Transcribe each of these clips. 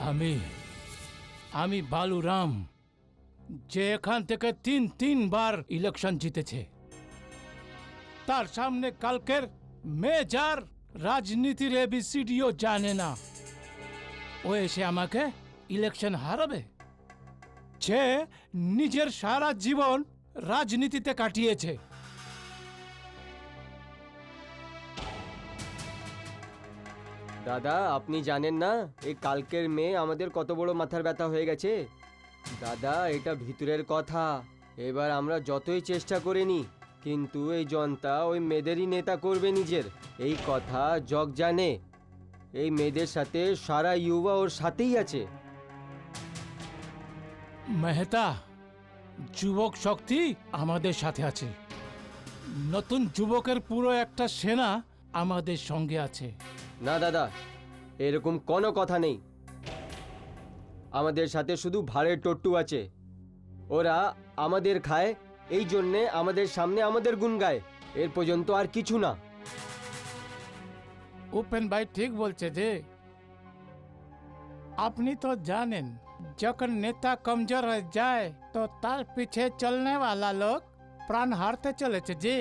আমি আমি বালুরাম, যে এখান থেকে তিনবার ইলেকশন জিতেছে, তার সামনে কালকের মেজার রাজনীতির এবিসিডিও জানে না, ও এসে আমাকে ইলেকশন হারাবে? যে নিজের সারা জীবন রাজনীতিতে কাটিয়েছে। দাদা, আপনি জানেন না এই কালকের মেয়ে আমাদের কত বড় মাথার ব্যথা হয়ে গেছে? দাদা, এটা ভিতরের কথা। এবার আমরা যতই চেষ্টা করিনি, কিন্তু এই জনতা ওই মেয়েদেরই নেতা করবে নিজের, এই কথা জগ জানে। এই মেয়েদের সাথে সারা ইউবা ওর সাথেই আছে। মেহতা, যুবক শক্তি আমাদের সাথে আছে। নতুন যুবকের পুরো একটা সেনা আমাদের সঙ্গে আছে। না দাদা, এরকম কোনো কথা নেই। আমাদের সাথে শুধু ভাড়ের টট্টু আছে। ওরা আমাদের খায়, এই জন্যে আমাদের সামনে আমাদের গুণ গায়, এর পর্যন্ত আর কিছু না। উপেন ভাই ঠিক বলছে যে, আপনি তো জানেন যখন নেতা কমজোর হয়ে যায় তো তার পিছে চলনে वाला লোক প্রাণ হারতে চলেছে যে।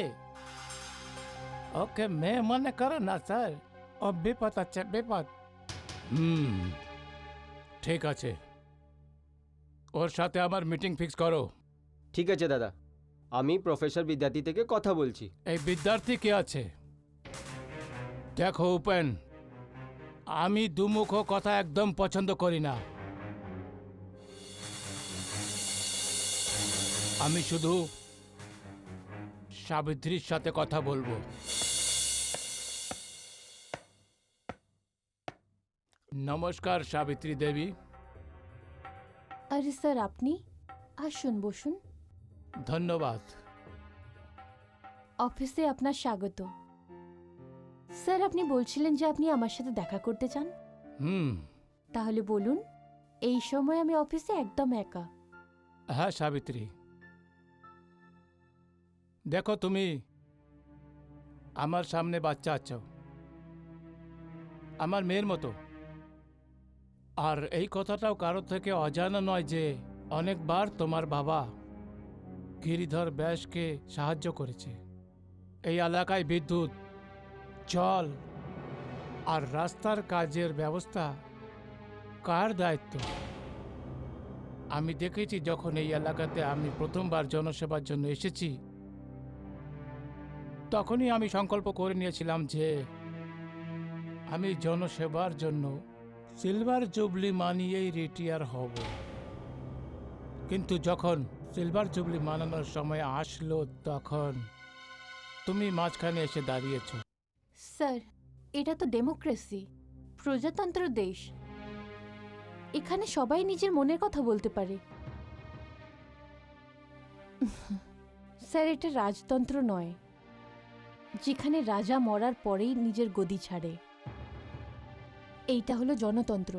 ওকে মেয়ে মনে করো না স্যার, ও বিপদ আছে, বিপদ। ঠিক আছে, ওর সাথে আমার মিটিং ফিক্স করো। ঠিক আছে দাদা, আমি প্রফেসর বিদ্যার্থী থেকে কথা বলছি। এই বিদ্যার্থী কে আছে? দেখো উপেন, আমি দুমুখ কথা একদম পছন্দ করি না। আমি শুধু সাবিত্রীর সাথে কথা বলবো। নমস্কার সাবিত্রী দেবী। আরে স্যার, আপনি আসুন, বসুন। ধন্যবাদ। অফিসে আপনার স্বাগত। স্যার, আপনি বলছিলেন যে আপনি আমার সাথে দেখা করতে চান। তাহলে বলুন, এই সময় আমি অফিসে একদম একা। হ্যাঁ সাবিত্রী, দেখো তুমি আমার সামনে বাচ্চা আছো, আমার মেয়ের মতো। আর এই কথাটাও কারো থেকে অজানা নয় যে অনেকবার তোমার বাবা গিরিধর ব্যাসকে সাহায্য করেছে। এই এলাকায় বিদ্যুৎ, জল আর রাস্তার কাজের ব্যবস্থা কার দায়িত্ব? আমি দেখেছি যখন এই এলাকাতে আমি প্রথমবার জনসেবার জন্য এসেছি, তখনই আমি সংকল্প করে নিয়েছিলাম যে আমি জনসেবার জন্য সিলভার জুবলি মানিয়েই রিটায়ার হব। কিন্তু যখন সিলভার জুবলি মানানোর সময় আসলো, তখন তুমি মাঝখানে এসে দাঁড়িয়েছ। স্যার, এটা তো ডেমোক্রেসি, প্রজাতন্ত্র দেশ। এখানে সবাই নিজের মনের কথা বলতে পারে। স্যার, এটা রাজতন্ত্র নয়, যেখানে রাজা মরার পরেই নিজের গদি ছাড়ে। এইটা হলো জনতন্ত্র,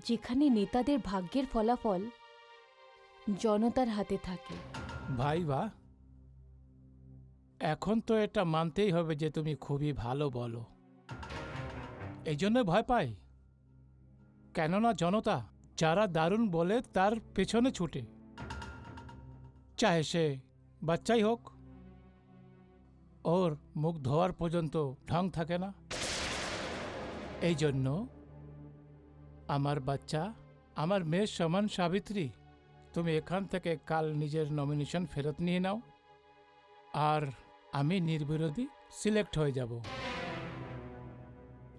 যেখানে নেতাদের ভাগ্যের ফলাফল জনতার হাতে থাকে। ভাই বা, এখন তো এটা মানতেই হবে যে তুমি খুবই ভালো বলো। এই জন্য ভয় পাই, কেননা জনতা যারা দারুণ বলে তার পেছনে ছুটে, চাহে সে বাচ্চাই হোক। ওর মুখ ধোয়ার পর্যন্ত ঢং থাকে না। এই জন্য আমার বাচ্চা, আমার মেয়ের সমান সাবিত্রী, তুমি এখান থেকে কাল নিজের নমিনেশন ফেরত নিয়ে নাও, আর আমি নির্বিরোধী সিলেক্ট হয়ে যাব।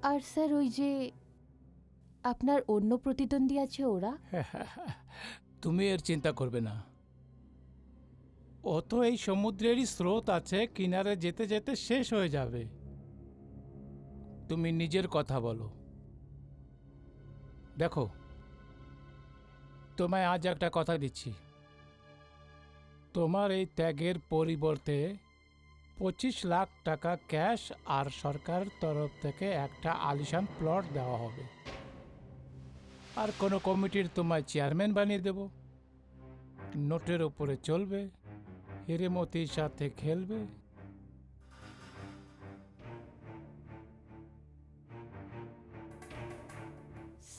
আর স্যার, ওই যে আপনার অন্য প্রতিদ্বন্দ্বী আছে, ওরা? তুমি এর চিন্তা করবে না, ও তো এই সমুদ্রেরই স্রোত আছে, কিনারে যেতে যেতে শেষ হয়ে যাবে। তুমি নিজের কথা বলো। দেখো, তোমায় আজ একটা কথা দিচ্ছি, তোমার এই ত্যাগের পরিবর্তে 25 লাখ টাকা ক্যাশ আর সরকারের তরফ থেকে একটা আলিশান প্লট দেওয়া হবে। আর কোনো কমিটির তোমায় চেয়ারম্যান বানিয়ে দেব। নোটের ওপরে চলবে, হিরেমতির সাথে খেলবে।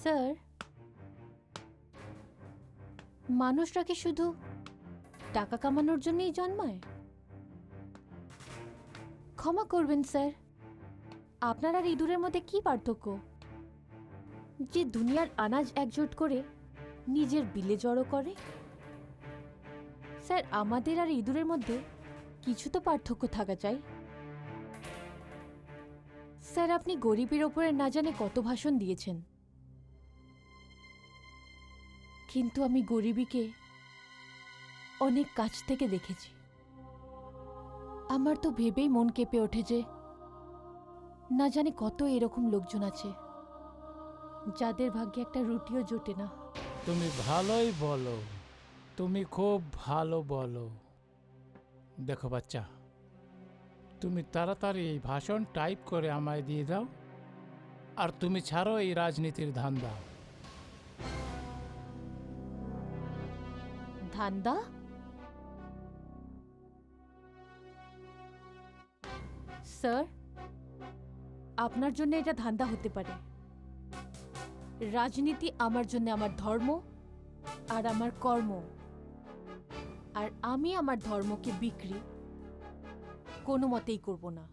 স্যার, মানুষরা কি শুধু টাকা কামানোর জন্যই জন্মায়? ক্ষমা করবেন স্যার, আপনার আর ইঁদুরের মধ্যে কি পার্থক্য যে দুনিয়ার আনাজ একজোট করে নিজের বিলে জড়ো করে? স্যার, আমাদের আর ইঁদুরের মধ্যে কিছু তো পার্থক্য থাকা চাই। স্যার, আপনি গরিবের ওপরে না জানে কত ভাষণ দিয়েছেন, কিন্তু আমি গরিবীকে অনেক কাছ থেকে দেখেছি। আমার তো ভেবেই মন কেঁপে ওঠে যে না জানি কত এরকম লোকজন আছে যাদের ভাগ্যে একটা রুটিও জোটে না। তুমি ভালোই বলো, তুমি খুব ভালো বলো। দেখো বাচ্চা, তুমি তাড়াতাড়ি এই ভাষণ টাইপ করে আমায় দিয়ে দাও, আর তুমি ছাড়ো এই রাজনীতির ধান্দা। ধান্দা? স্যার, আপনার জন্য এটা ধান্দা হতে পারে। রাজনীতি আমার জন্য আমার ধর্ম আর আমার কর্ম, আর আমি আমার ধর্মকে বিক্রি কোনো মতেই করব না।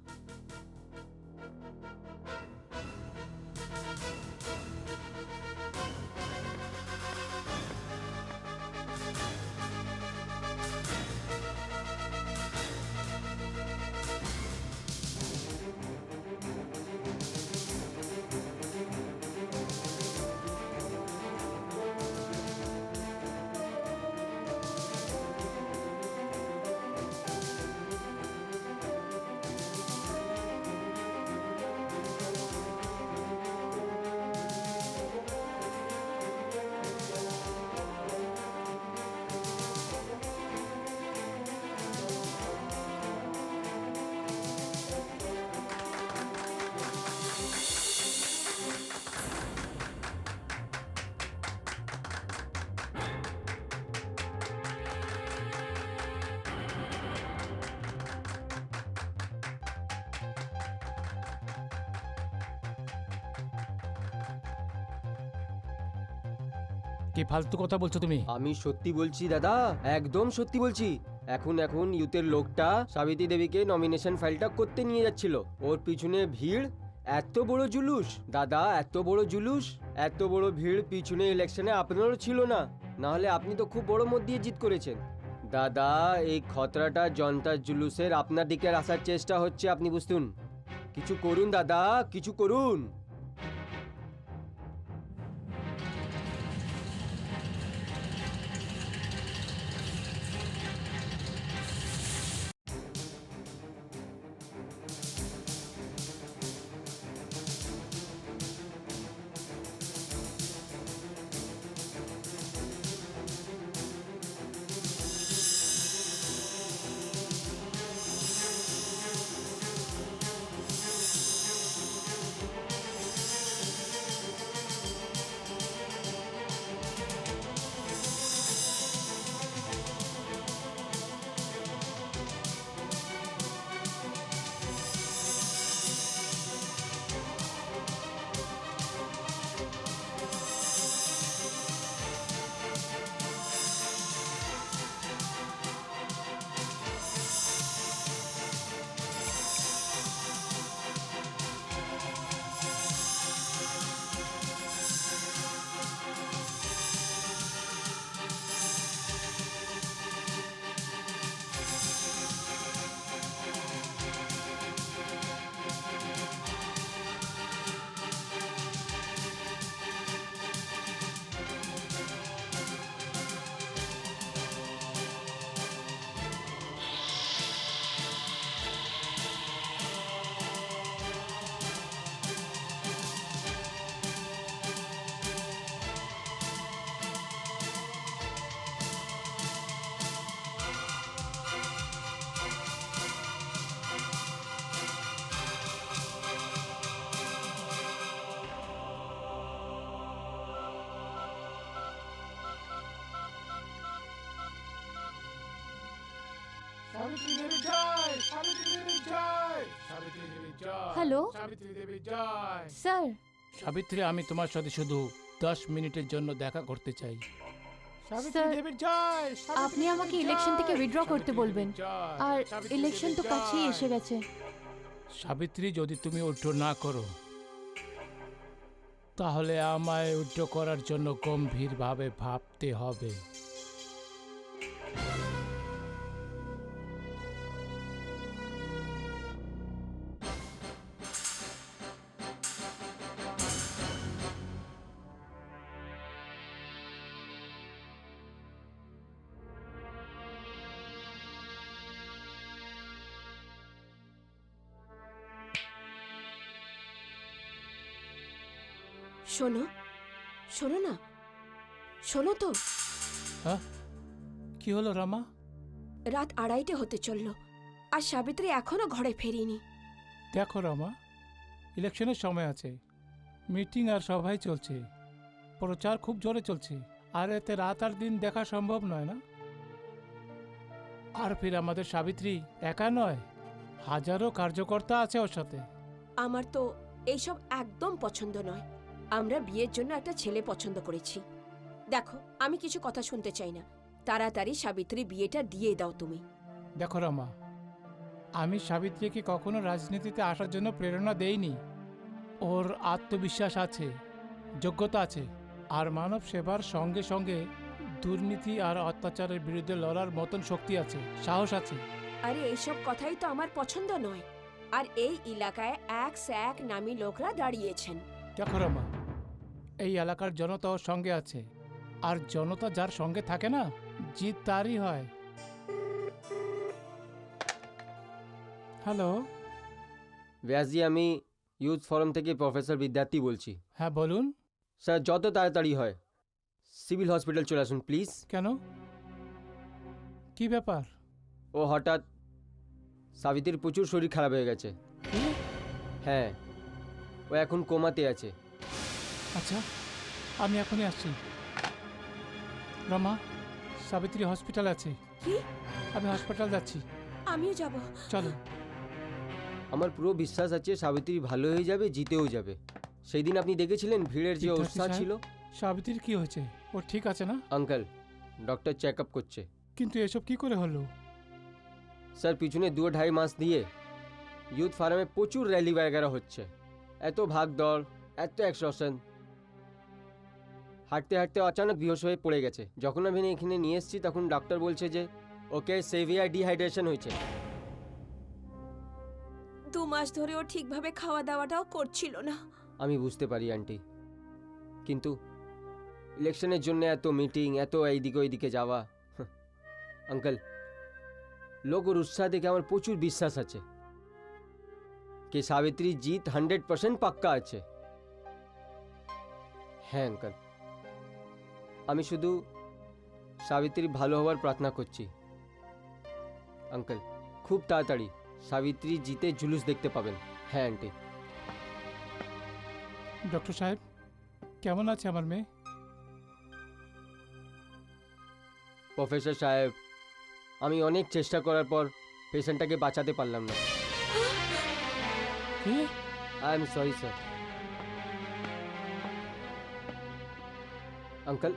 কি ফালতু কথা বলছো তুমি? আমি সত্যি বলছি দাদা, একদম সত্যি বলছি। এখন ইউথের লোকটা সাবিত্রী দেবীকে নমিনেশন ফাইলটা করতে নিয়ে যাচ্ছিল, ওর পিছনে ভিড়, এত বড় জুলুস দাদা, এত বড় জুলুস, এত বড় ভিড় পিছনে ইলেকশনে আপনারও ছিল না, না হলে আপনি তো খুব বড় মত দিয়ে জিত করেছেন। দাদা, এই খতরাটা জনতার জুলুসের আপনার দিকে আসার চেষ্টা হচ্ছে, আপনি বুঝতুন। কিছু করুন দাদা, কিছু করুন। সাবিত্রী দেবী জয়, সাবিত্রী দেবী জয়, সাবিত্রী দেবী জয়। হ্যালো? সাবিত্রী দেবী জয়। স্যার, সাবিত্রী, আমি তোমার সাথে শুধু 10 মিনিটের জন্য দেখা করতে চাই। সাবিত্রী স্যার, দেবীর জয়, সাবিত্রী আপনি আমাকে দেবীর ইলেকশন জয়, থেকে উইথড্র করতে সাবিত্রী বলবেন। দেবীর জয়, আর সাবিত্রী ইলেকশন তো দেবীর কাছেই জয়। এসে গেছে। সাবিত্রী, যদি তুমি উইথড্র না করো তাহলে আমায় উইথড্র করার জন্য গম্ভীরভাবে ভাবতে হবে। শোনো, শোনো না, শোনো তো। হ্যাঁ, কি হলো রামা? রাত 2:30 হতে চলল আর সাবিত্রী এখনো ঘরে ফেরেনি। দেখো রামা, ইলেকশনের সময় আছে, মিটিং আর সভাই চলছে, প্রচার খুব জোরে চলছে, আর এতে রাত আর দিন দেখা সম্ভব নয় না। আর ফির আমাদের সাবিত্রী একা নয়, হাজারো কার্যকর্তা আছে ওর সাথে। আমার তো এইসব একদম পছন্দ নয়। আমরা বিয়ের জন্য একটা ছেলে পছন্দ করেছি। দেখো, আমি কিছু কথা শুনতে চাই না। তাড়াতাড়ি সাবিত্রী বিয়েটা দিয়ে দাও তুমি। দেখো রামা, আমি সাবিত্রীকে কখনো রাজনীতিতে আসার জন্য প্রেরণা দেইনি। ওর আত্মবিশ্বাস আছে, যোগ্যতা আছে, আর মানব সেবার সঙ্গে সঙ্গে দুর্নীতি আর অত্যাচারের বিরুদ্ধে লড়ার মতন শক্তি আছে, সাহস আছে। আরে এইসব কথাই তো আমার পছন্দ নয়। আর এই এলাকায় এক সে এক নামী লোকরা দাঁড়িয়েছেন। দেখো রামা, এই এলাকার জনতা ওর সঙ্গে আছে, আর জনতা যার সঙ্গে থাকে না, জিত তারই হয়। হ্যালো। ব্যাসজি, আমি ইউথ ফোরাম থেকে প্রফেসর বিদ্যার্থী বলছি। হ্যাঁ বলুন। স্যার, যত তাড়াতাড়ি হয় সিভিল হসপিটাল চলে আসুন প্লিজ। কেন, কি ব্যাপার? ও হঠাৎ সাবিত্রীর প্রচুর শরীর খারাপ হয়ে গেছে। কি? হ্যাঁ, ও এখন কোমাতে আছে। আচ্ছা, আমি এখনই আসছি। রমা, সাবিত্রী হসপিটাল আছে। কি? আমি হসপিটাল যাচ্ছি, আমিও যাব। চলো। আমার পুরো বিশ্বাস আছে সাবিত্রী ভালো হয়ে যাবে, জিতেও যাবে। সেই দিন আপনি দেখেছিলেন ভিড়ের যে বিদ্যার্থী উৎসাহ সাহেব? ছিল। সাবিত্রীর কি হয়েছে? ও ঠিক আছে না? আঙ্কেল, ডক্টর চেক আপ করছে। কিন্তু এসব কি করে হলো? স্যার, পিছনে 2-2.5 মাস দিয়ে ইউথ ফার্মে প্রচুর র্যালি वगैरह হচ্ছে। এত ভাগ দৌড়, এত এক্সরশন, হাঁটতে হাঁটতে অচানক বেহুশ হয়ে পড়ে গেছে। যখন আমি এখানে নিয়ে এসেছি তখন ডক্টর বলছে যে ওকে সেভিয়ার ডিহাইড্রেশন হয়েছে। 2 মাস ধরে ও ঠিকভাবে খাওয়া দাওয়াটাও করছিল না। আমি বুঝতে পারি আন্টি, কিন্তু ইলেকশনের জন্য এত মিটিং, এত এইদিকে ওইদিকে যাওয়া। আঙ্কেল, লোক ওর উৎসাহ দেখে আমার প্রচুর বিশ্বাস আছে कि সাবিত্রী জিত 100% পাক্কা আছে। হ্যাঁ আঙ্কেল, আমি শুধু সাবিত্রী ভালো হওয়ার প্রার্থনা করছি। আঙ্কেল, খুব তাড়াতাড়ি সাবিত্রী জিতে জুলুস দেখতে পাবেন। হ্যাঁ আন্টি। ডক্টর সাহেব, কেমন আছে আমার মেয়ে? প্রফেসর সাহেব, আমি অনেক চেষ্টা করার পর পেশেন্টটাকে বাঁচাতে পারলাম না। কি? I am sorry sir. Uncle,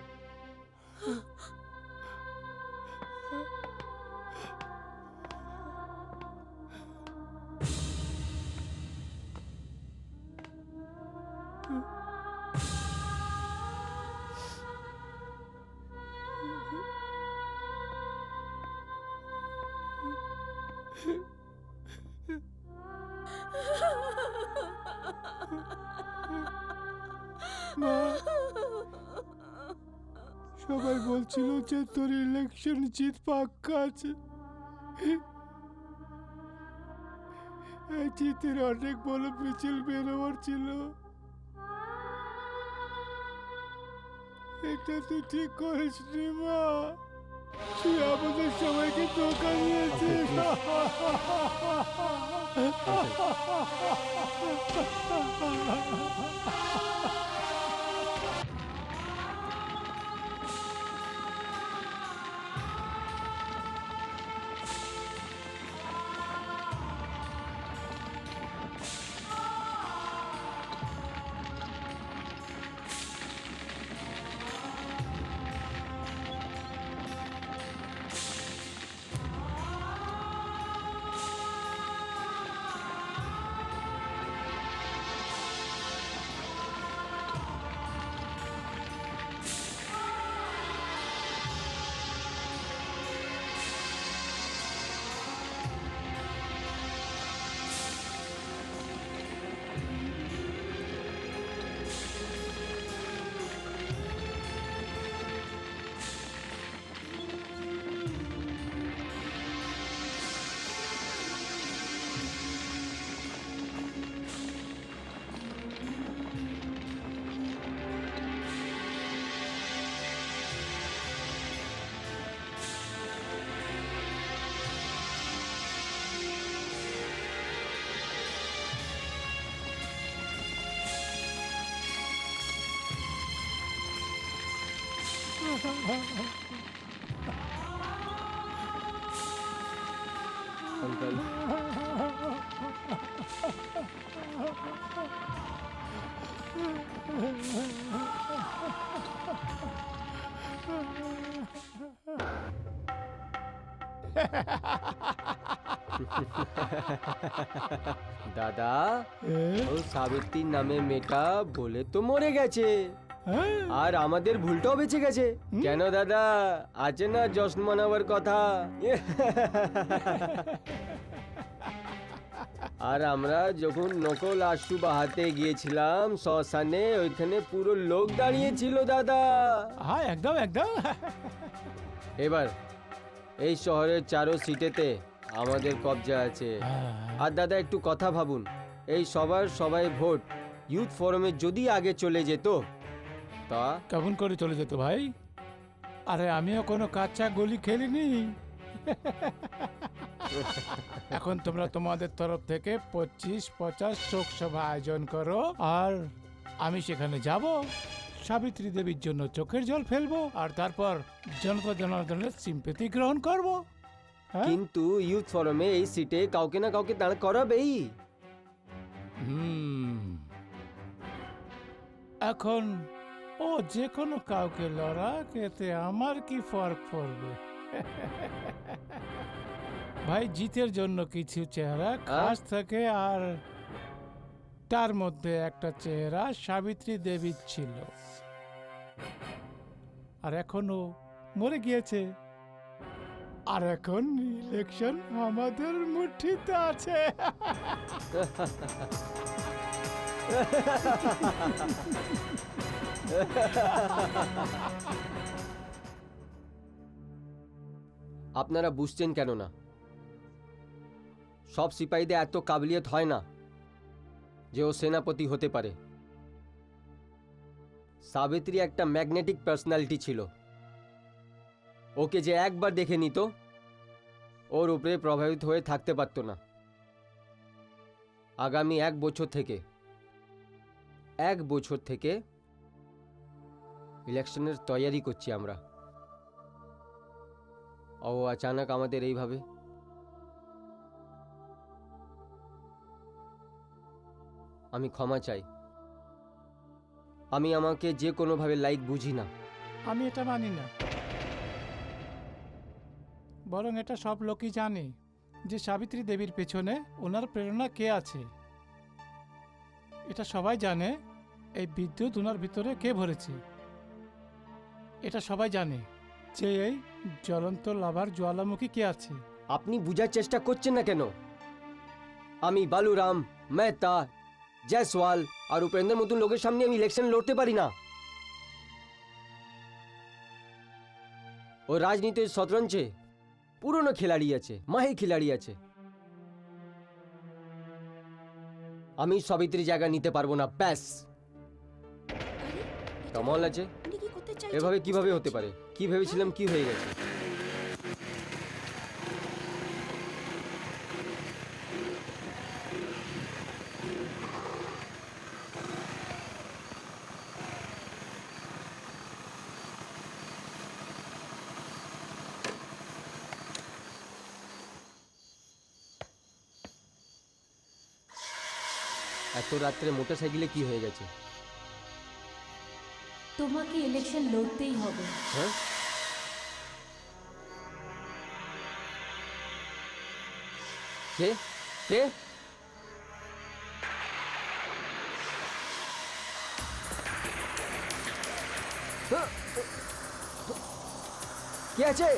মা, সবাই বলছিল যে তোর ইলেকশন জিত পাক্কা আছে। এই জিতের অনেক বড় মিছিল বেরোবার ছিল। এটা তুই ঠিক করিসনি মা, তুই আমাদের সবাইকে ধোঁকা দিয়েছিস। अंकल দাদা ও সাবিত্রীর নামে মেয়েটা বলে তো মরে গেছে, আর আমাদের ভুলটাও বেঁচে গেছে। কেন দাদা, আছে না জশ্ন মানাবার কথা। আর আমরা যখন নকল আশু বাহাতে গিয়েছিলাম শ্মশানে, ওইখানে পুরো লোক দাঁড়িয়ে ছিল দাদা। হ্যাঁ, একদম একদম। এবার এই শহরের চারো সিটেতে আমাদের কবজা আছে। আর দাদা একটু কথা ভাবুন, এই সবাই ভোট ইউথ ফোরামে যদি আগে চলে যেত তা কেমন করে চলে যেত ভাই? আরে আমিও কোনো কাঁচা গলি খেলিনি। এখন তোমরা তোমাদের তরফ থেকে 25-50 শোক সভা আয়োজন করো, আর আমি সেখানে যাব, সাবিত্রী দেবীর জন্য চোখের জল ফেলবো, আর তারপর জনতা জনার্দনের সিম্পেথি গ্রহণ করব। হ্যাঁ? কিন্তু ইউথ ফোরামে এই সিটে কাউকে না কাউকে দাঁড় করাবেই। এখন ও যে কোনো কাউকে লড়াক, এতে আমার কি ফরক পড়বে? ভাই, জিতের জন্য কিছু চেহারা খাস থাকে, আর তার মধ্যে একটা চেহারা সাবিত্রী দেবীর ছিল, আর এখনো মরে গিয়েছে। আর এখন ইলেকশন আমাদের মুঠিতে আছে। আপনারা বুঝছেন কেন না? সব সিপাহীদের এত কাবিলিয়ত হয় না যে ও সেনাপতি হতে পারে। সাবিত্রী একটা ম্যাগনেটিক পার্সোনালিটি ছিল। ওকে যে একবার দেখে নিত, ওর উপরে প্রভাবিত হয়ে থাকতে পারত না। আগামী 1 বছর থেকে ইলেকশনের তৈয়ারি করছি আমরা। ও আচানক আমাদের এইভাবে, আমি ক্ষমা চাই। আমি আমাকে যে কোনোভাবে লাইক বুঝি না। আমি এটা মানি না, বরং এটা সব লোকই জানে যে সাবিত্রী দেবীর পেছনে ওনার প্রেরণা কে আছে। এটা সবাই জানে এই বিদ্যুৎ ওনার ভিতরে কে ভরেছে। এটা সবাই জানে যে এই জ্বলন্ত লাভার জ্বালামুখী কে আছে। আপনি বুঝার চেষ্টা করছেন না কেন? আমি বালুরাম, মেহতা, জয়সওয়াল আর উপেন্দ্রের মতন লোকের সামনে আমি ইলেকশন লড়তে পারি না। ও রাজনীতির শতরঞ্জে পুরনো খেলাড়ি আছে, মাহির খেলাড়ি আছে। আমি সাবিত্রীর জায়গা নিতে পারবো না, ব্যাস। কমল আছে, উনি কি করতে চাইছেন? এভাবে কিভাবে হতে পারে? কি ভেবেছিলাম কি হয়ে গেছে। এত রাত্রে মোটরসাইকেলে কি হয়ে গেছে? তোমাকে ইলেকশন লড়তেই হবে। হ্যাঁ, কে কে কে আছে?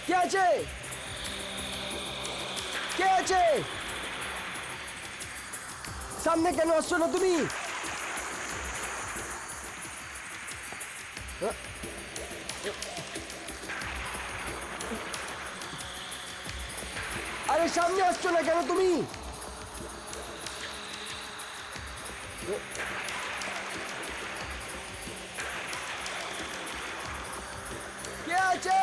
কে আছে? কে আছে? সামনে কেন আসছো না তুমি? আরে সামনে আসছো না কেন তুমি? কে আছে?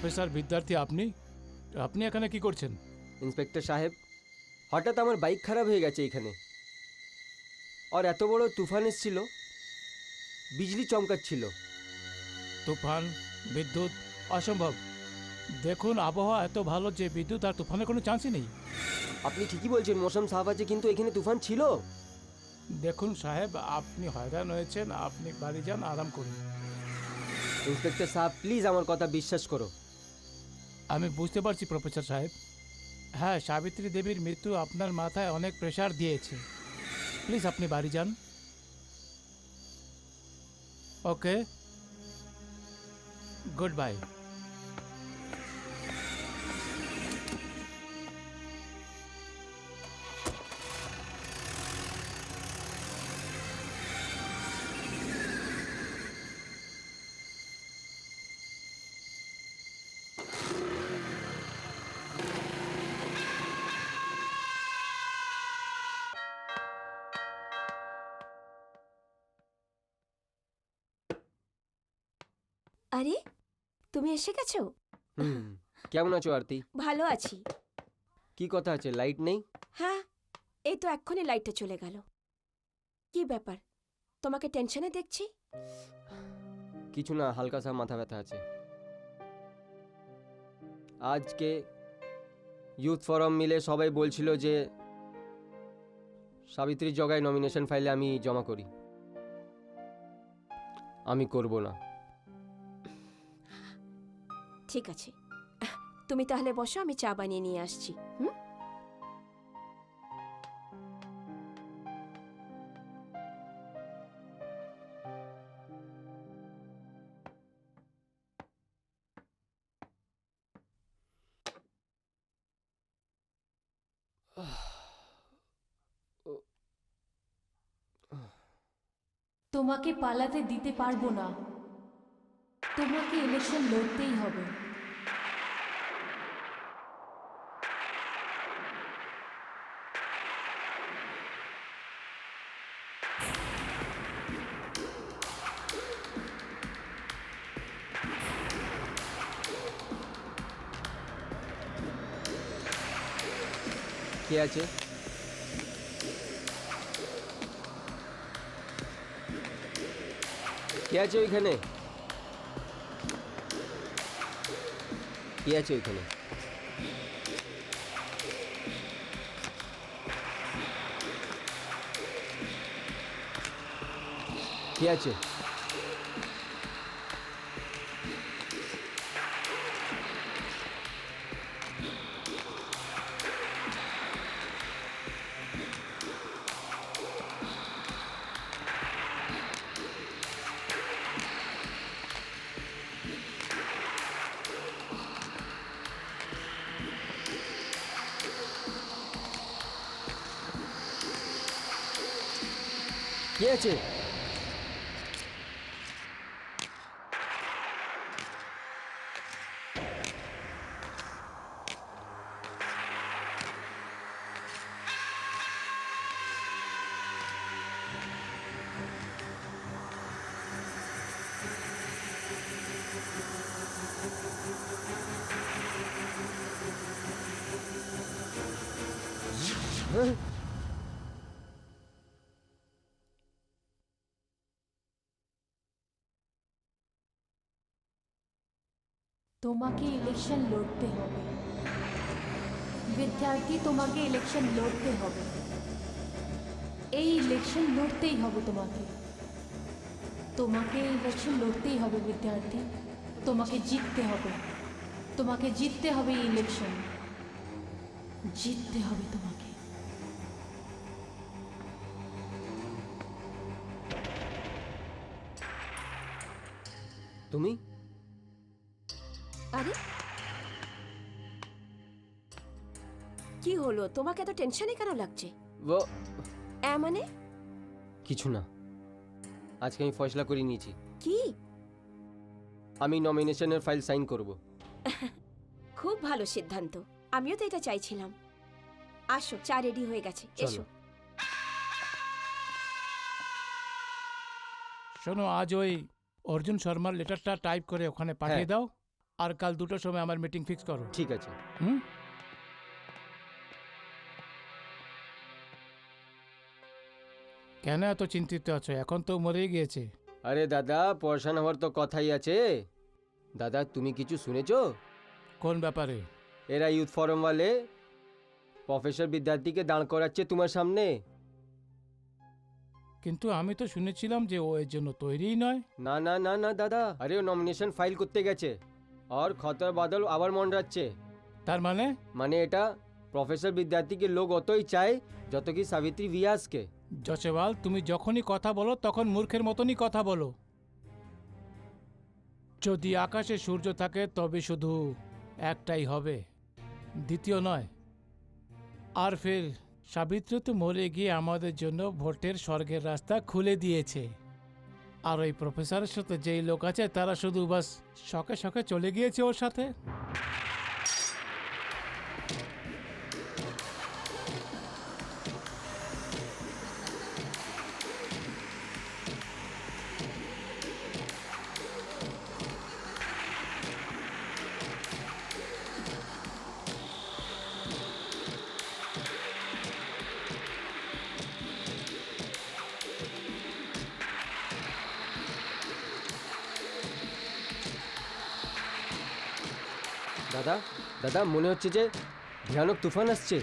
প্রফেসর বিদ্যার্থী আপনি আপনি এখানে কি করছেন? ইন্সপেক্টর সাহেব, হঠাৎ আমার বাইক খারাপ হয়ে গেছে এখানে, আর এত বড় তুফান এসেছিল, বিজলি চমকাচ্ছিল। তুফান, বিদ্যুৎ, অসম্ভব। দেখুন, আবহাওয়া এত ভালো যে বিদ্যুৎ আর তুফানের কোনো চান্সই নেই। আপনি ঠিকই বলছেন, মৌসুম সাফ আছে, কিন্তু এখানে তুফান ছিল। দেখুন সাহেব, আপনি হয়রান হয়েছেন, আপনি বাড়ি যান, আরাম করুন। ইন্সপেক্টর সাহেব, প্লিজ আমার কথা বিশ্বাস করো। আমি বুঝতে পারছি প্রফেসর সাহেব। হ্যাঁ, সাবিত্রী দেবীর মৃত্যু আপনার মাথায় অনেক প্রেশার দিয়েছে। প্লিজ আপনি বাড়ি যান। ওকে, গুড বাই। আরে, তুমি এসে গেছো? হুম, কেমন আছো আরতি? ভালো আছি। কি কথা আছে, লাইট নেই? হ্যাঁ, এই তো এক্ষুনি লাইটটা চলে গেল। কি ব্যাপার, তোমাকে টেনশনে দেখছি? কিছু না, হালকা সা মাথা ব্যথা আছে। আজকে ইউথ ফোরাম মিলে সবাই বলছিল যে সাবিত্রীর জগায় নমিনেশন ফাইলে আমি জমা করি। আমি করব না। ঠিক আছে, তুমি তাহলে বসো, আমি চা বানিয়ে নিয়ে আসছি। হুম? তোমাকে পালাতে দিতে পারবো না, তোমাকে ইলেকশন লড়তেই হবে। কে আছে? কে আছে ওইখানে? কে আছে ওইখানে? কে আছে? কে আছে? হ্যাঁ? তোমাকে ইলেকশন লড়তে হবে বিদ্যার্থী, তোমাকে ইলেকশন লড়তে হবে। এই ইলেকশন লড়তেই হবে তোমাকে। তোমাকে ইলেকশন লড়তেই হবে বিদ্যার্থী, তোমাকে জিততে হবে। তোমাকে জিততে হবে এই ইলেকশন, জিততে হবে তোমাকে। তুমি? আরে, কি হলো, তোমাকে এত টেনশনে কেন লাগছে? ও মানে? কিছু না, আজকে আমি ফয়সলা করে নিয়েছি। কি? আমি নমিনেশনের ফাইল সাইন করব। খুব ভালো সিদ্ধান্ত, আমিও তো এটা চাইছিলাম। আসো, চা রেডি হয়ে গেছে, চলো। এসো। শোনো, আজ ওই অর্জুন শর্মার লেটারটা টাইপ করে ওখানে পাঠিয়ে দাও। আর কাল 2টোর সময় আমার মিটিং ফিক্স করো। ঠিক আছে। হুম? কেন এত চিন্তিত আছো? এখন তো মরেই গিয়েছে। আরে দাদা, পড়াশোনা হওয়ার তো কথাই আছে। দাদা, তুমি কিছু শুনেছো? কোন ব্যাপারে? এরা ইউথ ফোরাম ওয়ালে প্রফেসর বিদ্যার্থীকে দাঁড় করাচ্ছে তোমার সামনে। কিন্তু আমি তো শুনেছিলাম যে ও এর জন্য তৈরিই নয়। না না না না দাদা, আরে ও নমিনেশন ফাইল করতে গেছে আর খতর বাদল আবার মন্ডরাচ্ছে। তার মানে? মানে এটা প্রফেসর বিদ্যার্থীকে লোক অতই চায় যত কি সাবিত্রী ভিয়াসকে। জসওয়াল, তুমি যখনই কথা বলো তখন মূর্খের মতনই কথা বলো। যদি আকাশে সূর্য থাকে তবে শুধু একটাই হবে, দ্বিতীয় নয়। আর ফের সাবিত্রী তো মরে গিয়ে আমাদের জন্য ভোটের স্বর্গের রাস্তা খুলে দিয়েছে। আর ওই প্রফেসরের সাথে যেই লোক আছে তারা শুধু বাস শখে শখে চলে গিয়েছে ওর সাথে। দাদা দাদা, মনে হচ্ছে যে ভয়ানক তুফান আসছে।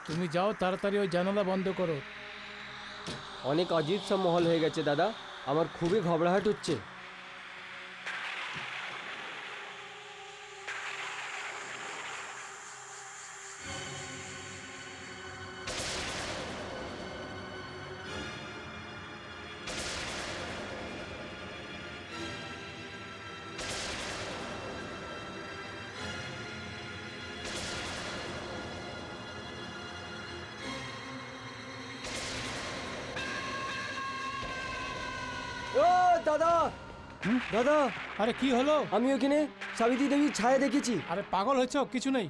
তুমি যাও, তাড়াতাড়ি ওই জানালা বন্ধ করো। অনেক অজীব সব মহল হয়ে গেছে দাদা, আমার খুবই ঘবরাহট হচ্ছে। ও দাদা, দাদা, আরে কি হলো? আমি ওখানে সাবিত্রী দেবীর ছায়া দেখেছি। আরে পাগল হয়েছ? কিছু নেই।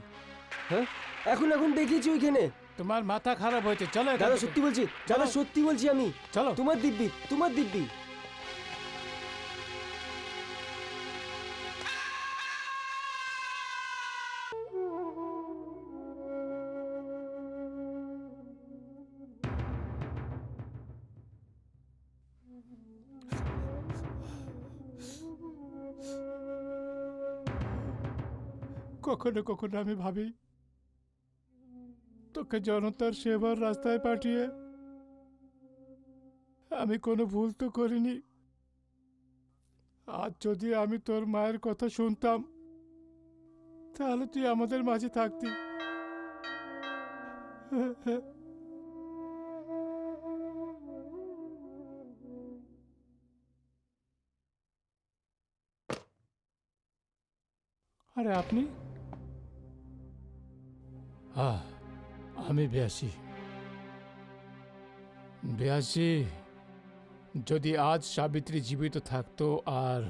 হ্যাঁ, এখন এখন দেখেছি ওইখানে। তোমার মাথা খারাপ হয়েছে, চলো এখান দাদা থেকে। সত্যি বলছি, দাদা চলো। সত্যি বলছি আমি। চলো। তোমার দিব্যি, তোমার দিব্যি। কখনো কখনো আমি ভাবি তোকে জনতার সেবার রাস্তায় পাঠিয়ে আমি কোনো ভুল তো করিনি। আজ যদি আমি তোর মায়ের কথা শুনতাম তাহলে তুই আমাদের মাঝে থাকতি। আরে আপনি? আমি বেয়াসি। বেয়াসি, যদি আজ সাবিত্রী জীবিত থাকতো আর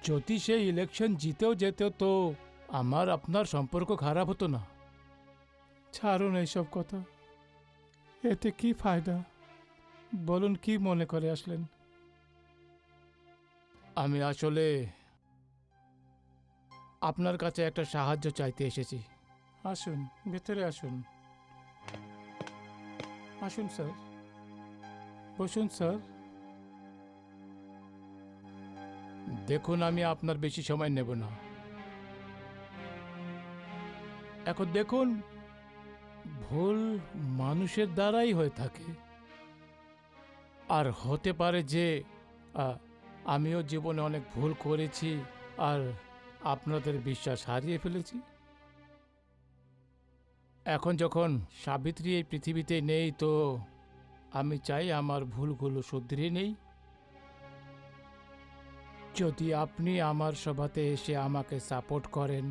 যদি সে ইলেকশন জিতেও যেত তো আমার আপনার সম্পর্ক খারাপ হতো না। ছাড়ুন এইসব কথা, এতে কি ফায়দা? বলুন, কি মনে করে আসলেন? আমি আসলে আপনার কাছে একটা সাহায্য চাইতে এসেছি। আসুন, ভেতরে আসুন। আসুন স্যার, বসুন স্যার। দেখুন, আমি আপনার বেশি সময় নেব না। এখন দেখুন, ভুল মানুষের দ্বারাই হয়ে থাকে। আর হতে পারে যে আমিও জীবনে অনেক ভুল করেছি আর আপনাদের বিশ্বাস হারিয়ে ফেলেছি। এখন যখন সাবিত্রী এই পৃথিবীতে নেই তো আমি চাই আমার ভুলগুলো শুধরিয়ে নেই। যদি আপনি আমার সভাতে এসে আমাকে সাপোর্ট করেন,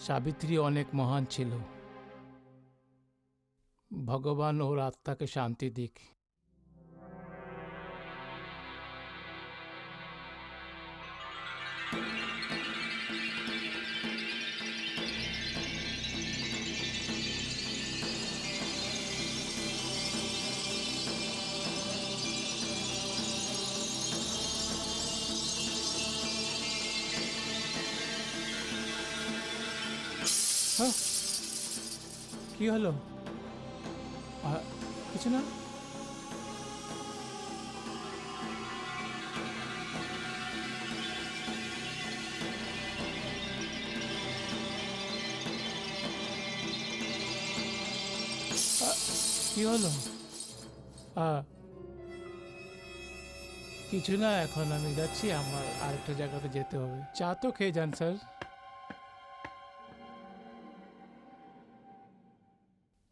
সাবিত্রী অনেক মহান ছিল। ভগবান ওর আত্মাকে শান্তি দিক। কি হলো? কিছু না। কি হলো? কিছু না, এখন আমি যাচ্ছি, আমার আরেকটা জায়গাতে যেতে হবে। চা তো খেয়ে যান স্যার।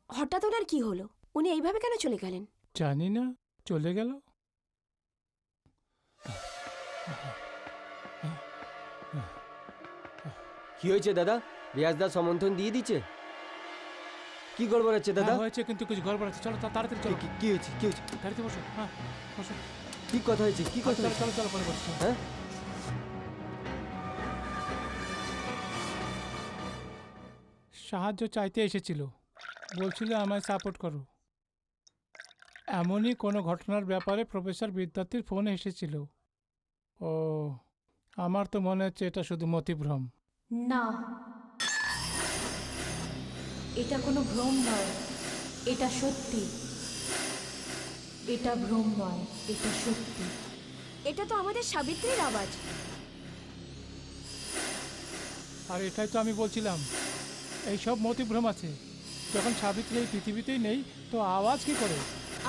হঠাৎ ওনার কি হলো? উনি এইভাবে কেন চলে গেলেন? জানি না, চলে গেল। কি হয়েছে দাদা? রিয়াজদা সমন্থন দিয়ে দিচ্ছে? কি গড়বড় হচ্ছে দাদা? হ্যাঁ, হয়েছে, কিন্তু কিছু গড়বড় আছে। চলো তাড়াতাড়ি চলো। কি হয়েছে? কি হয়েছে? গাড়িতে বসো। হ্যাঁ, বসো। কি কথা হয়েছে? কি কথা চলো হয়েছে? চলো চলো, পরে বসো। হ্যাঁ, সাহায্য চাইতে এসেছিল, বলছিল আমায় সাপোর্ট করো। এমনই কোনো ঘটনার ব্যাপারে প্রফেসর বিদ্যার্থীর ফোন এসেছিল। ও, আমার তো মনে হচ্ছে এটা শুধু মতিভ্রম। না, এটা কোনো ভ্রম নয়, এটা সত্যি। এটা ভ্রম নয়, এটা সত্যি। এটা তো আমাদের সাবিত্রীর আওয়াজ। আর এটাই তো আমি বলছিলাম, এইসব মতিভ্রম আছে। যখন সাবিত্রী এই পৃথিবীতেই নেই, তো আওয়াজ কি করে?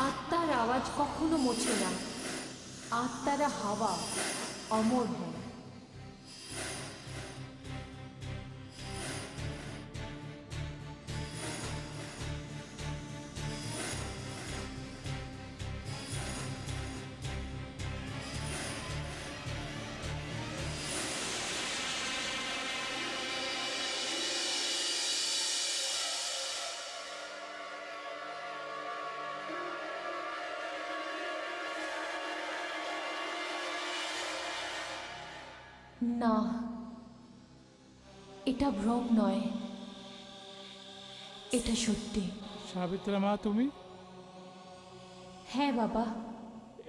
আত্মার আওয়াজ কখনো মোছে না। আত্মারা হাওয়া, অমর হয়। না, এটা ভ্রম নয়, এটা সত্যি। সাবিত্রা মা, তুমি? হ্যাঁ বাবা।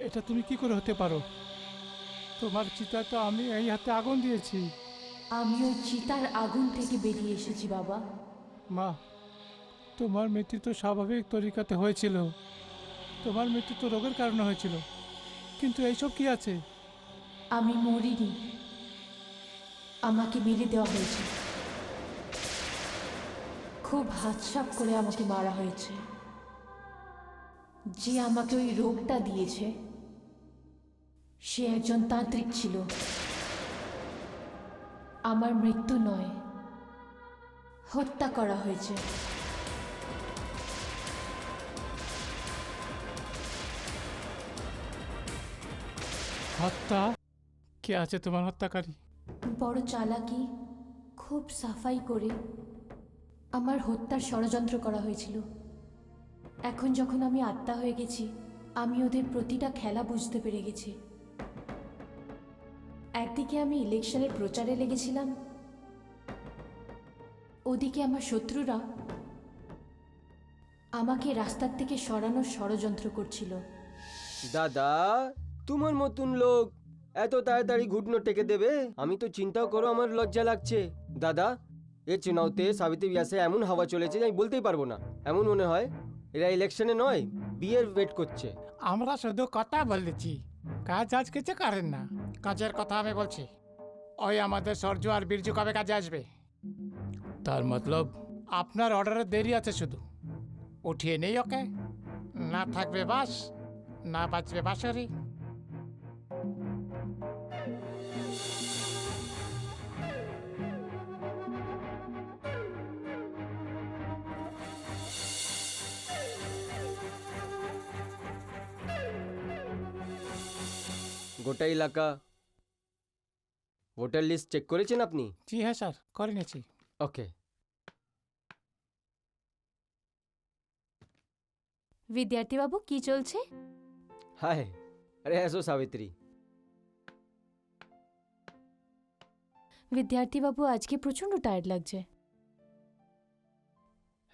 এটা তুমি কি করে হতে পারো? তোমার চিতা তো আমি এই হাতে আগুন দিয়েছি। আমি ওই চিতার আগুন থেকে বেরিয়ে এসেছি বাবা। মা, তোমার মৃত্যু তো স্বাভাবিক তরিকাতে হয়েছিল। তোমার মৃত্যু তো রোগের কারণে হয়েছিল, কিন্তু এইসব কি আছে? আমি মরিনি, আমাকে মেরে দেওয়া হয়েছে। খুব হাতসাপ করে আমাকে মারা হয়েছে। যে আমাকে ওই রোগটা দিয়েছে সে একজন তান্ত্রিক ছিল। আমার মৃত্যু নয়, হত্যা করা হয়েছে। হত্যা? কে আছে তোমার হত্যাকারী? বড় চালাকি, খুব সাফাই করে আমার হত্যার ষড়যন্ত্র করা হয়েছিল। এখন যখন আমি আত্মা হয়ে গেছি, আমি ওদের প্রতিটা খেলা বুঝতে পেরে গেছি। একদিকে আমি ইলেকশনের প্রচারে লেগেছিলাম, ওদিকে আমার শত্রুরা আমাকে রাস্তার থেকে সরানোর ষড়যন্ত্র করছিল। দাদা, তোমার মতন লোক এত তাড়াতাড়ি ঘুটনো টেকে দেবে? আমি তো চিন্তাও করো, আমার লজ্জা লাগছে। দাদা, এ চুনাওতে সাবিত্রী ব্যাসে এমন হাওয়া চলেছে যে আমি বলতেই পারবো না। এমন মনে হয় এরা ইলেকশনে নয়, বিয়ের ওয়েট করছে। আমরা শুধু কথা বলেছি, কাজ আজ কিছু করেন না। কাজের কথা আমি বলছি। ওই আমাদের সূর্য আর বীর্য কবে কাজে আসবে? তার মতলব আপনার অর্ডারে দেরি আছে শুধু। উঠিয়ে নেই ওকে, না থাকবে বাস, না বাঁচবে বাঁশরি। গোটা এলাকা ভোটার লিস্ট চেক করেছেন আপনি? জি হ্যাঁ স্যার, করে নিয়েছি। ওকে। বিদ্যার্থীবাবু, কি চলছে? হাই, আরে এসো সাবিত্রী। বিদ্যার্থীবাবু, আজকে প্রচন্ড টায়ার্ড লাগছে।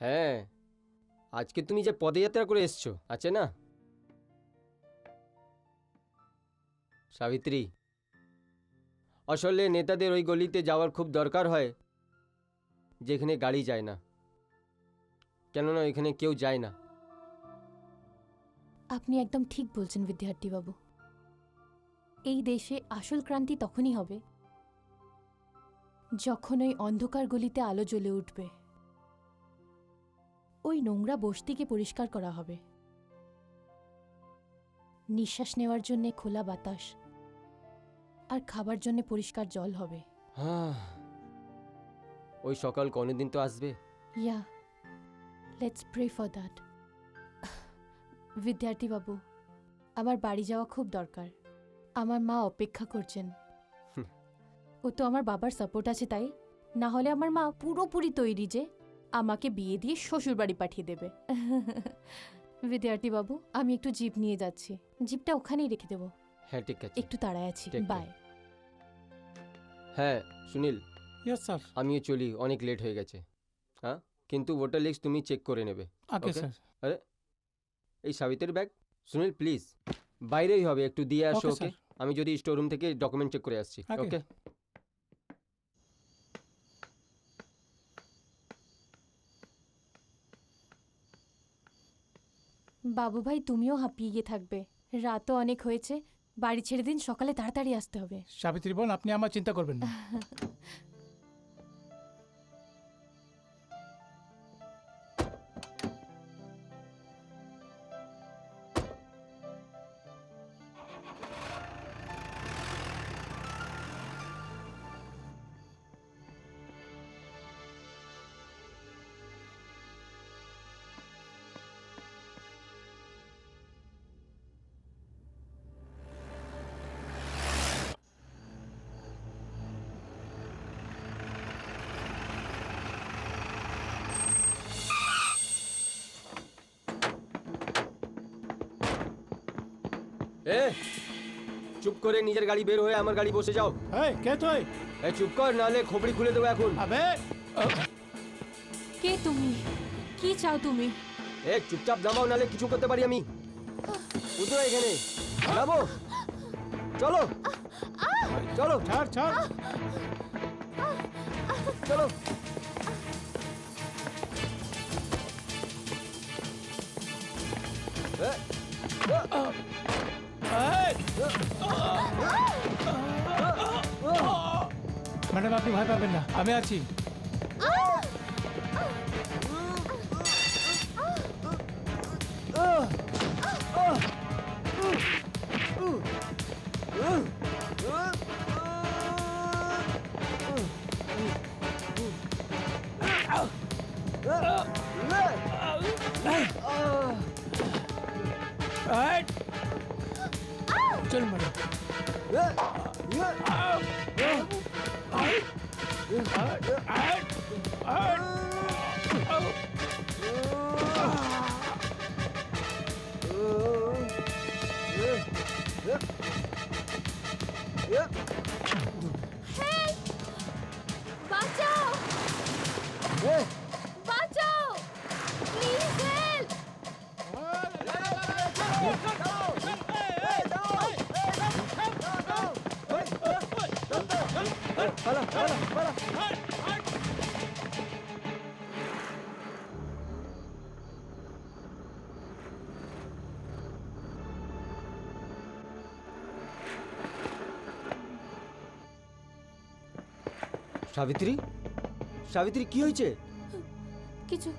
হ্যাঁ, আজকে তুমি যে পদযাত্রা করে এসছো আছে না সাবিত্রী, আসলে নেতাদের ওই গলিতে যাওয়ার খুব দরকার হয় যেখানে গাড়ি যায় না। কেননা এখানে কেউ যায় না। আপনি একদম ঠিক বলছেন বিদ্যার্থীবাবু। এই দেশে আসল ক্রান্তি তখনই হবে যখন ওই অন্ধকার গলিতে আলো জ্বলে উঠবে, ওই নোংরা বস্তিকে পরিষ্কার করা হবে, নিঃশ্বাস নেওয়ার জন্যে খোলা বাতাস আর খাবার জন্যে পরিষ্কার জল হবে। হ্যাঁ, ওই সকাল কোনোদিন তো আসবে। ইয়া, লেটস প্রে ফর দ্যাট। বিদ্যার্থীবাবু, আমার বাড়ি যাওয়া খুব দরকার। আমার মা অপেক্ষা করছেন। ও তো আমার বাবার সাপোর্ট আছে তাই, না হলে আমার মা পুরোপুরি তৈরি যে আমাকে বিয়ে দিয়ে শ্বশুর বাড়ি পাঠিয়ে দেবে। বিদ্যার্থীবাবু, আমি একটু জিপ নিয়ে যাচ্ছি, জিপটা ওখানেই রেখে দেবো। হ্যাঁ ঠিক আছে। একটু তাড়ায় আছি, Take care. বাই। হ্যাঁ সুনীল, ইয়েস স্যার। আমিও চলি, অনেক লেট হয়ে গেছে। হ্যাঁ, কিন্তু ভোটার লিস্ট তুমি চেক করে নেবে। ওকে Okay. স্যার। এই সাবিতের ব্যাগ। সুনীল প্লিজ, বাইরেই হবে, একটু দিয়ে আসো Okay, ওকে। sir. আমি যদি স্টোর রুম থেকে ডকুমেন্ট চেক করে আসছি। Okay. ওকে। বাবু ভাই, তুমিও হাঁপিয়ে গিয়ে থাকবে, রাতও অনেক হয়েছে। বাড়ি ছেড়ে দিন, সকালে তাড়াতাড়ি আসতে হবে। সাবিত্রী বোন, আপনি আমার চিন্তা করবেন না। এ চুপ করে নিজের গাড়ি বের হয়ে আমার গাড়ি বসে যাও। এই কে তুই? এ চুপ কর, নাহলে খোপড়ি খুলে দেবো এখন। আবে কে তুমি? কি চাও তুমি? এ চুপচাপ নামাও, নাহলে কিছু করতে পারি আমি। উঠো এখানে, নামো। চলো চলো ছাড় ছাড়। চলো। এ, এই! ম্যাডাম, আপনি ভয় পাবেন না, আমি আছি। এই! চল ম্যাডাম। বাঁচাও, বাঁচাও, প্লিজ হেল্প। সাবিত্রী, সাবিত্রী কি হয়েছে? কিছু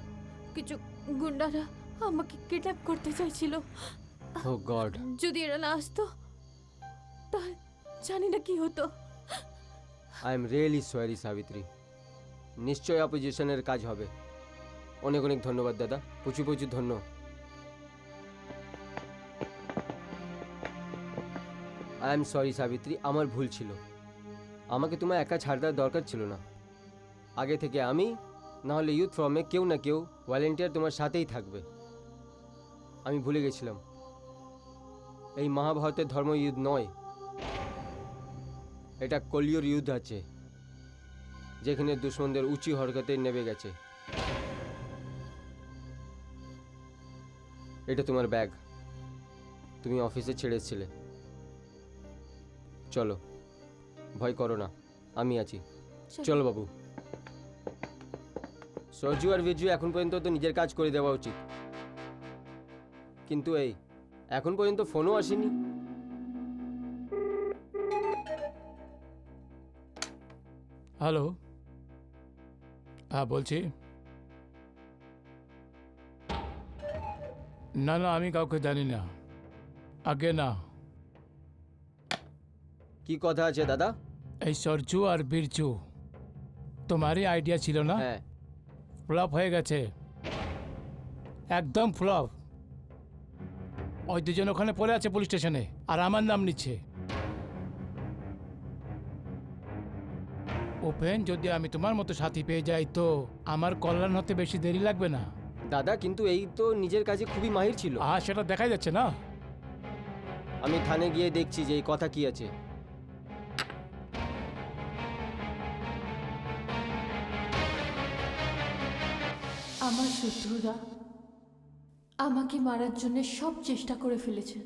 কিছু গুন্ডারা আমাকে কিডন্যাপ করতে চাইছিল। ও গড, যদি এরা না আসতো তাহলে জানি না কি হতো। I am really sorry Savitri. নিশ্চয় অপোজিশনের কাজ হবে। অনেক অনেক ধন্যবাদ দাদা, প্রচুর প্রচুর ধন্য। আই এম সরি সাবিত্রী, আমার ভুল ছিল। আমাকে তোমার একা ছাড় দেওয়ার দরকার ছিল না। আগে থেকে আমি না হলে ইউথ ফর্মে কেউ না কেউ ভলেন্টিয়ার তোমার সাথেই থাকবে। আমি ভুলে গেছিলাম, এই মহাভারতের ধর্মযুদ্ধ নয়, এটা কলিয়ুর যুদ্ধ আছে, যেখানে দুশ্মনদের উঁচু হরকতে নেমে গেছে। এটা তোমার ব্যাগ, তুমি অফিসে ছেড়েছিলে। চলো, ভয় করো না, আমি আছি। চলো বাবু। সরজু আর বিরজু এখন পর্যন্ত তো নিজের কাজ করে দেওয়া উচিত, কিন্তু এই এখন পর্যন্ত ফোনও আসেনি। হ্যালো, হ্যাঁ বলছি। না না, আমি কাউকে জানি না, আগে না। কি কথা আছে দাদা? এই সরজু আর বিরজু তোমারই আইডিয়া ছিল না? হ্যাঁ, ফ্লপ হয়ে গেছে, একদম ফ্লপ। ওই দুজন ওখানে পড়ে আছে পুলিশ স্টেশনে, আর আমার নাম নিচ্ছে। ওপেন, যদি আমি তোমার মতো সাথী পেয়ে যাই তো আমার কল্যাণ হতে বেশি দেরি লাগবে না। দাদা কিন্তু এই তো নিজের কাজে খুবই মাহির ছিল। সেটা দেখাই যাচ্ছে না। আমি থানে গিয়ে দেখছি যে এই কথা কি আছে। আমার শত্রুরা আমাকে মারার জন্য সব চেষ্টা করে ফেলেছে,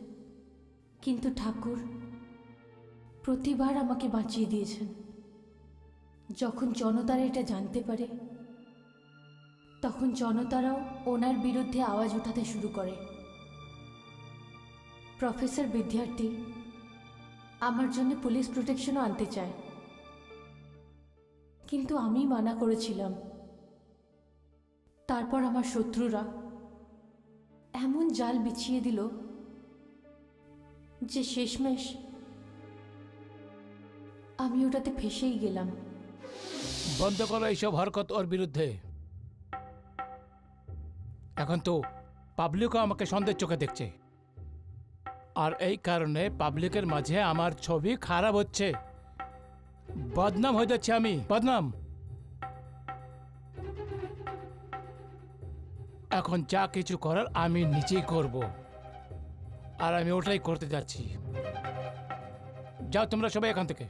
কিন্তু ঠাকুর প্রতিবার আমাকে বাঁচিয়ে দিয়েছেন। যখন জনতারা এটা জানতে পারে, তখন জনতারাও ওনার বিরুদ্ধে আওয়াজ উঠাতে শুরু করে। প্রফেসর বিদ্যার্থী আমার জন্য পুলিশ প্রোটেকশনও আনতে চায়, কিন্তু আমি মানা করেছিলাম। তারপর আমার শত্রুরা এমন জাল বিছিয়ে দিল যে শেষমেশ আমি ওটাতে ফেসেই গেলাম। বন্ধ করো এইসব হরকত ওর বিরুদ্ধে। এখন তো পাবলিকও আমাকে সন্দেহের চোখে দেখছে, আর এই কারণে পাবলিকের মাঝে আমার ছবি খারাপ হচ্ছে, বদনাম হয়ে যাচ্ছে। আমি বদনাম। এখন যা কিছু করার আমি নিজেই করব, আর আমি ওটাই করতে যাচ্ছি। যাও তোমরা সবাই এখান থেকে।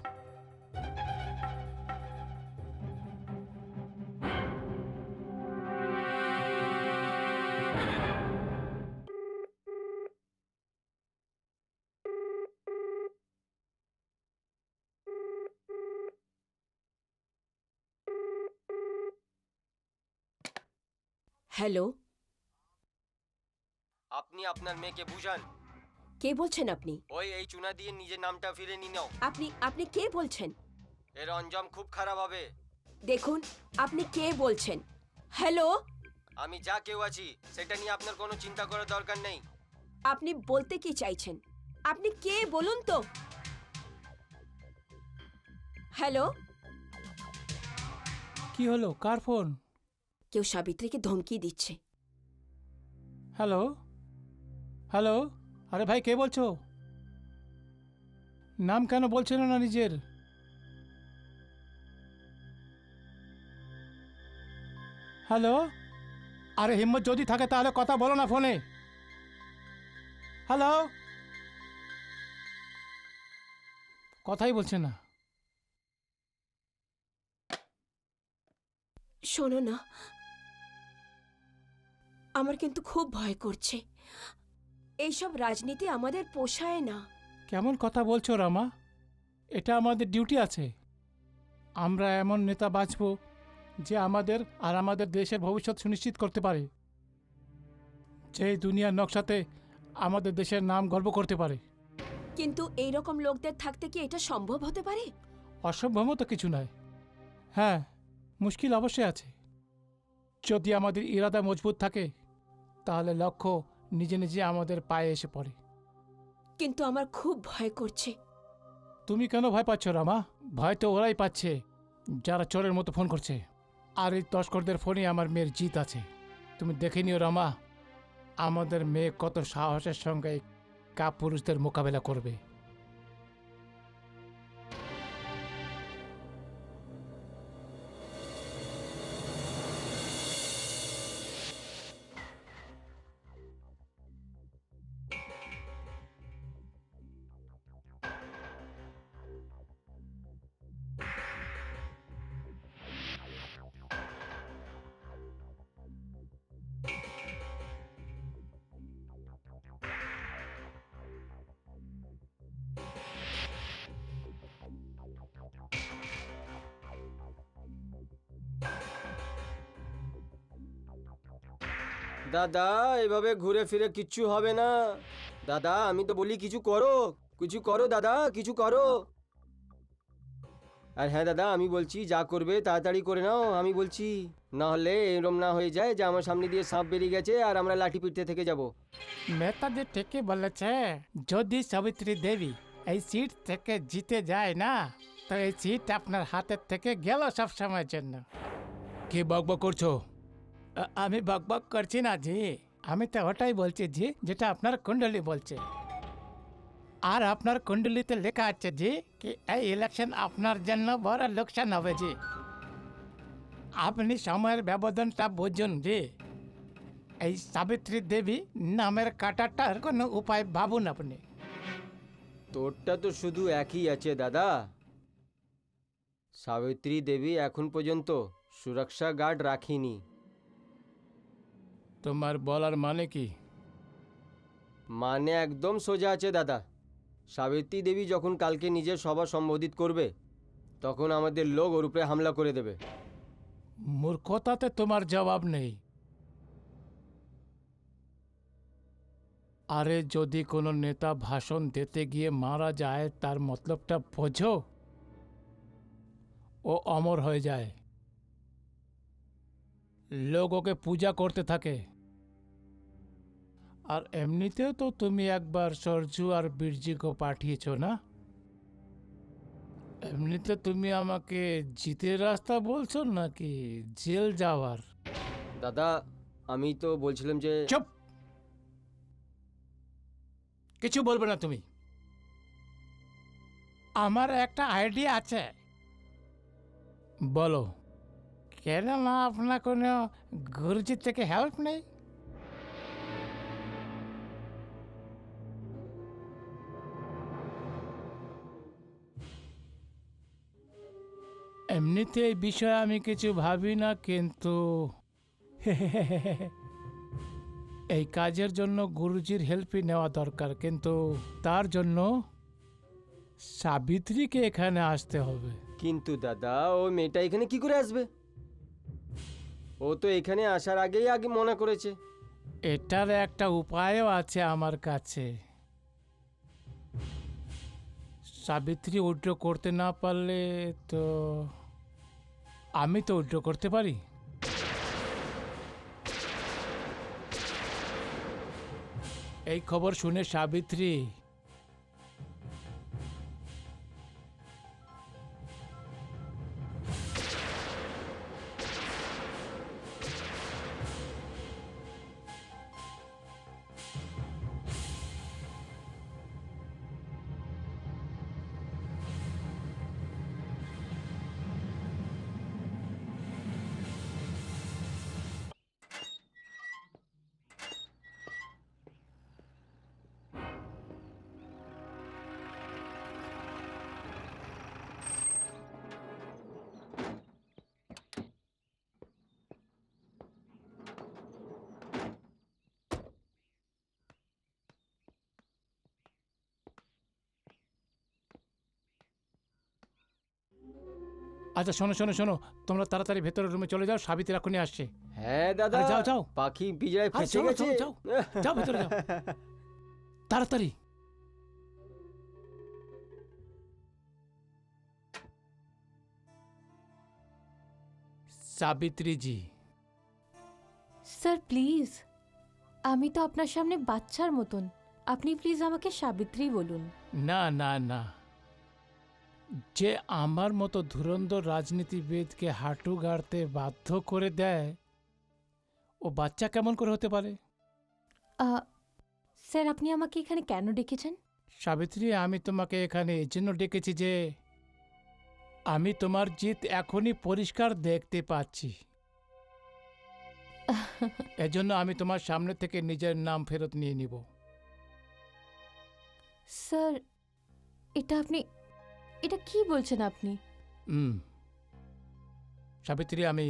হ্যালো, আপনি আপনার মেয়েকে বুঝান। কে বলছেন আপনি? ওই এই চুনা দিয়ে নিজের নামটা ফিরে নিয়ে নাও। আপনি আপনি কে বলছেন? এর অঞ্জাম খুব খারাপ হবে। দেখুন, আপনি কে বলছেন? হ্যালো, আমি যা কেউ আছি সেটা নিয়ে আপনার কোনো চিন্তা করার দরকার নেই। আপনি বলতে কি চাইছেন? আপনি কে বলুন তো? হ্যালো, কি হলো? কার ফোন? কেউ সাবিত্রীকে ধমকি দিচ্ছে। হ্যালো, হ্যালো, আরে ভাই কে বলছো? নাম কেন বলছিল না নিজের? হ্যালো, আরে হিম্মত যদি থাকে তাহলে কথা বলো না ফোনে। হ্যালো, কথাই বলছে না। শোনো না, আমার কিন্তু খুব ভয় করছে। এইসব রাজনীতি আমাদের পোষায় না। কেমন কথা বলছো রামা? এটা আমাদের ডিউটি আছে। আমরা এমন নেতা বাছবো যে আমাদের আর আমাদের দেশের ভবিষ্যৎ সুনিশ্চিত করতে পারে, যে দুনিয়ার নকশাতে আমাদের দেশের নাম গর্ব করতে পারে। কিন্তু এই রকম লোকদের থাকতে কি এটা সম্ভব হতে পারে? অসম্ভব তো কিছু নয়। হ্যাঁ, মুশকিল অবশ্যই আছে। যদি আমাদের ইরাদা মজবুত থাকে তাহলে লক্ষ্য নিজে নিজে আমাদের পায়ে এসে পড়ে। কিন্তু আমার খুব ভয় করছে। তুমি কেন ভয় পাচ্ছ রামা? ভয় তো ওরাই পাচ্ছে যারা চোরের মতো ফোন করছে। আর এই তস্করদের ফোনে আমার মেয়ের জিত আছে। তুমি দেখে নিও রামা, আমাদের মেয়ে কত সাহসের সঙ্গে এই কাপুরুষদের মোকাবেলা করবে। দাদা এভাবে ঘুরে ফিরে কিচ্ছু হবে না। দাদা আমি তো বলি কিছু করো, কিছু করো দাদা, কিছু করো। আর হ্যাঁ দাদা, আমি বলছি যা করবে তাড়াতাড়ি করে নাও, আমি বলছি। না হলে এরম না হয়ে যায় যে আমার সামনে দিয়ে সাপ বেরিয়ে গেছে আর আমরা লাঠি পিটতে থেকে যাব। নেতাজি ঠিকই বলেছে, যদি সাবিত্রী দেবী এই সিট থেকে জিতে যায় না, তো এই সিট আপনার হাতের থেকে গেল সব সময়ের জন্য। কি বকবক করছো? আমি বকবক করছি না জি, আমি তো ওটাই বলছি জি যেটা আপনার কুণ্ডলী বলছে। আর আপনার কুণ্ডলিতে লেখা আছে জি কি এই ইলেকশন আপনার জন্য বড় লোকসান হবে জি। আপনি সময়ের ব্যবধানটা বুঝুন জি। এই সাবিত্রী দেবী নামের কাটাটার কোনো উপায় ভাবুন আপনি। তোরটা তো শুধু একই আছে দাদা। সাবিত্রী দেবী এখন পর্যন্ত সুরক্ষা গার্ড রাখিনি। তোমার বলার মানে কি? মানে একদম সোজা আছে দাদা। সাবিত্রী দেবী যখন কালকে নিজের সভা সম্বোধিত করবে, তখন আমাদের লোক ওর উপরে হামলা করে দেবে। মূর্খতাতে তোমার জবাব নেই। আরে যদি কোনো নেতা ভাষণ দিতে গিয়ে মারা যায়, তার মতলবটা বোঝো। ও অমর হয়ে যায়, লোক ওকে পূজা করতে থাকে। আর এমনিতেও তো তুমি একবার সরজু আর বীরজিকে পাঠিয়েছো না? এমনিতে তুমি আমাকে জিতের রাস্তা বলছো নাকি জেল যাওয়ার? দাদা আমি তো বলছিলাম যে চুপ! কিছু বলবে না তুমি। আমার একটা আইডিয়া আছে। বলো। কেন না আপনার কোনো গুরুজির থেকে হেল্প নেই? এমনিতে এই বিষয়ে আমি কিছু ভাবি না, কিন্তু এই কাজের জন্য গুরুজির হেল্পই নেওয়া দরকার। কিন্তু তার জন্য সাবিত্রীকে এখানে আসতে হবে। কিন্তু দাদা ও মেয়েটা এখানে কি করে আসবে? ও তো এখানে আসার আগেই আগে মনে করেছে। এটার একটা উপায়ও আছে আমার কাছে। সাবিত্রী উইথড্র করতে না পারলে তো আমি তো উইথড্র করতে পারি। এই খবর শুনে সাবিত্রী আচ্ছা শোনো শোনো শোনো, তোমরা তাড়াতাড়ি ভেতরের রুমে চলে যাও, সাবিত্রী এখনই আসছে। হ্যাঁ দাদা, আরে যাও, যাও। পাখি পিঁজরায় আরে ফেসে চলো, গেছে। চলো, যাও। যাও ভেতরে যাও, তাড়াতাড়ি। সাবিত্রী জি। স্যার প্লিজ, আমি তো আপনার সামনে বাচ্চার মতন। আপনি প্লিজ আমাকে সাবিত্রী বলুন। না না না, যে আমার মতো ধুরন্ধর রাজনীতিবিদকে হাঁটু গাড়তে বাধ্য করে দেয়, ও বাচ্চা কেমন করে হতে পারে? স্যার আপনি আমাকে এখানে কেন ডেকেছেন? সাবিত্রী, আমি তোমাকে এখানে এই জন্য ডেকেছি যে আমি তোমার জিত এখনই পরিষ্কার দেখতে পাচ্ছি। এজন্য আমি তোমার সামনে থেকে নিজের নাম ফেরত নিয়ে নিব। স্যার এটা কি বলছেন আপনি? সাবিত্রী, আমি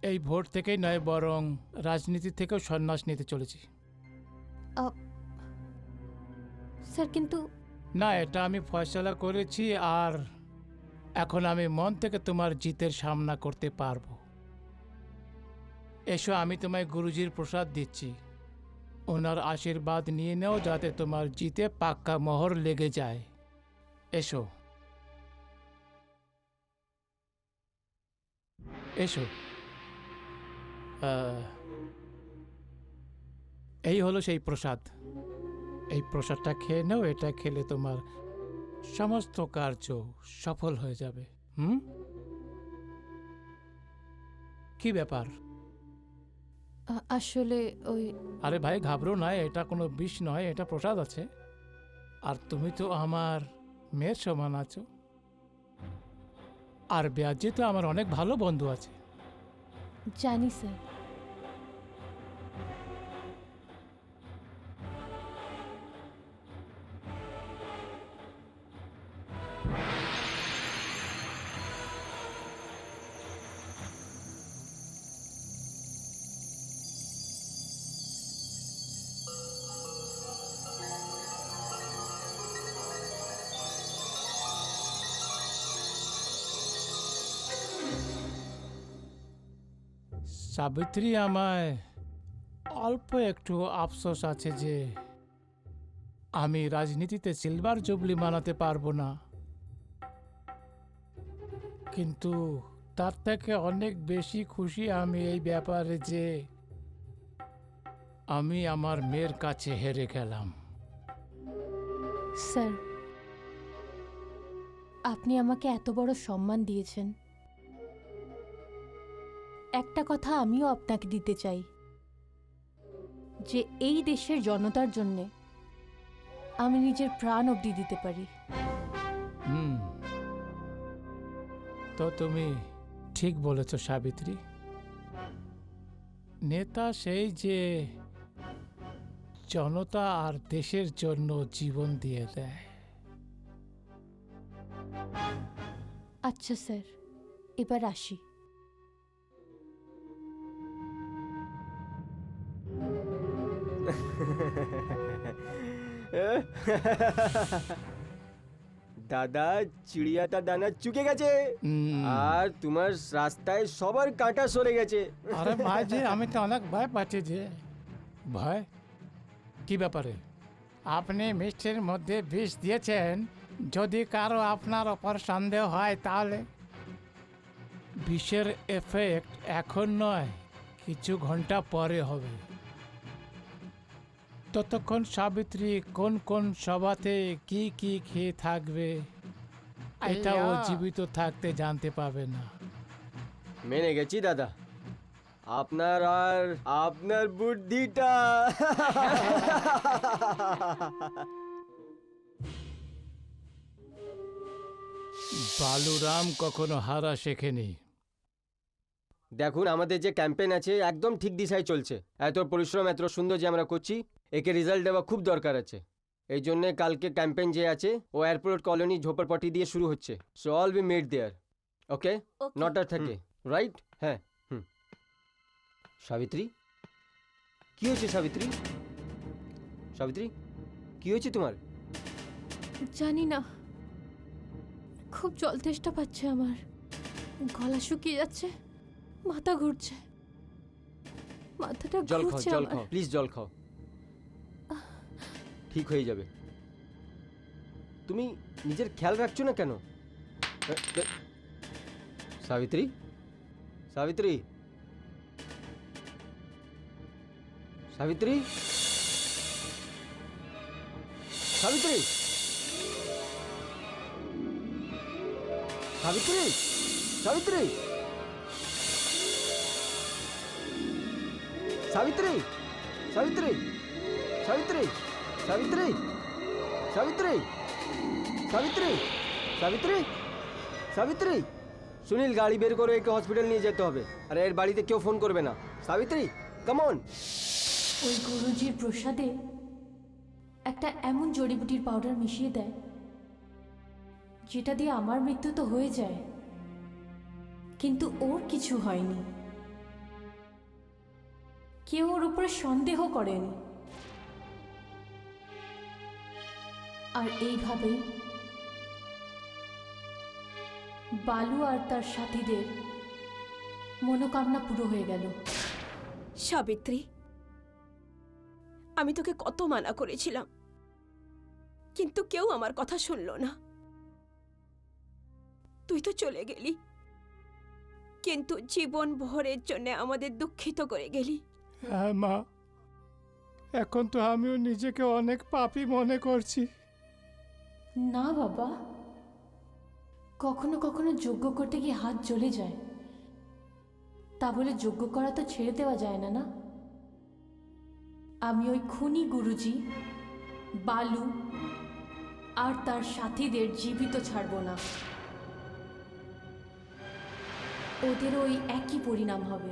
এই ভোট থেকেই নয়, বরং রাজনীতি থেকেও সন্ন্যাস নিতে চলেছি। স্যার কিন্তু না, এটা আমি ফয়সালা করেছি, আর এখন আমি মন থেকে তোমার জিতের সামনা করতে পারবো। এসো, আমি তোমায় গুরুজির প্রসাদ দিচ্ছি। ওনার আশীর্বাদ নিয়ে নাও, যাতে তোমার জিতে পাক্কা মোহর লেগে যায়। এসো এসো। এই হলো সেই প্রসাদ। এই প্রসাদটা খেয়ে নাও, এটা খেলে তোমার সমস্ত কার্য সফল হয়ে যাবে। কি ব্যাপার? আসলে ওই আরে ভাই, ঘাবড়ো না, এটা কোনো বিষ নয়, এটা প্রসাদ আছে। আর তুমি তো আমার মেয়ের সমান আছো। আর ব্যাজে তো আমার অনেক ভালো বন্ধু আছে। জানি স্যার। সাবিত্রী, আমায় অল্প একটু আফসোস আছে যে আমি রাজনীতিতে সিলভার জুবলি মানাতে পারবো না, কিন্তু তার থেকে অনেক বেশি খুশি আমি এই ব্যাপারে যে আমি আমার মেয়ের কাছে হেরে গেলাম। স্যার, আপনি আমাকে এত বড় সম্মান দিয়েছেন, একটা কথা আমিও আপনাকে দিতে চাই, যে এই দেশের জনতার জন্যে আমি নিজের প্রাণ অবধি দিতে পারি। তো তুমি ঠিক বলেছ সাবিত্রী। নেতা সেই যে জনতা আর দেশের জন্য জীবন দিয়ে দেয়। আচ্ছা স্যার, এবার আসি। দাদা, চিড়িয়াটা দানা চুকে গেছে, হুম। আর তোমার রাস্তায় সবার কাঁটা সরে গেছে। আরে ভাই যে, আমি তো অনেক ভয় পাচ্ছি যে। ভয়? কি ব্যাপারে? আপনি মিষ্টির মধ্যে বিষ দিয়েছেন, যদি কারো আপনার ওপর সন্দেহ হয় তাহলে বিষের এফেক্ট এখন নয়, কিছু ঘন্টা পরে হবে। ততক্ষণ সাবিত্রী কোন কোন সভাতে কি কি খেয়ে থাকবে এটা ও জীবিত থাকতে জানতে পাবে না। মেনে গেছি দাদা, আপনার আর আপনার বুদ্ধিটা। বালুরাম কখনো হারা শেখেনি। দেখুন, আমাদের যে ক্যাম্পেইন আছে একদম ঠিক দিশায় চলছে। এত পরিশ্রম, এত সুন্দর যে আমরা করছি, একে রেজাল্ট দেওয়া খুব দরকার আছে। এই জন্য কালকে ক্যাম্পেইন যে আছে ও এয়ারপোর্ট কলোনি ঝোপড়পট্টি দিয়ে শুরু হচ্ছে। So all be made their, okay? Okay. 9টা থেকে, রাইট? হ্যাঁ। সাবিত্রী, কি হয়েছে সাবিত্রী? সাবিত্রী, কি হয়েছে তোমার? জানি না, খুব জল তেষ্টা পাচ্ছে আমার, গলা শুকিয়ে যাচ্ছে, মাথা ঘুরছে, মাথাটা জল খাও, ঘুরছে জল আমার। খাও, প্লিজ জল খাও, ঠিক হয়ে যাবে। তুমি নিজের খেয়াল রাখছো না কেন? সাবিত্রী, সাবিত্রী, সাবিত্রী, সাবিত্রী, সাবিত্রী, সাবিত্রী, সাবিত্রী, সাবিত্রী, সাবিত্রী, সাবিত্রী, সাবিত্রী, সাবিত্রী, সাবিত্রী, সাবিত্রী। সুনীল, গাড়ি বের করে একে হসপিটাল নিয়ে যেতে হবে। আর এর বাড়িতে কেউ ফোন করবে না। Savitri, come on. ওই গুরুজির প্রসাদে একটা এমন জড়িবুটির পাউডার মিশিয়ে দেয়, যেটা দিয়ে আমার মৃত্যু তো হয়ে যায়, কিন্তু ওর কিছু হয়নি। কেউ ওর উপরে সন্দেহ করেনি। আর এইভাবেই বালু আর তার সাথীদের মনোকামনা পুরো হয়ে গেল। সাবিত্রী, আমি তোকে কত মানা করেছিলাম, কিন্তু কেউ আমার কথা শুনলো না। তুই তো চলে গেলি, কিন্তু জীবন ভরের জন্য আমাদের দুঃখিত করে গেলি। হ্যাঁ মা, এখন তো আমিও নিজেকে অনেক পাপী মনে করছি। না বাবা, কখনো কখনো যজ্ঞ করতে গিয়ে হাত জ্বলে যায়, তা বলে যজ্ঞ করা তো ছেড়ে দেওয়া যায় না, না? আমি ওই খুনি গুরুজি, বালু আর তার সাথীদের জীবিত ছাড়ব না। ওদের ওই একই পরিণাম হবে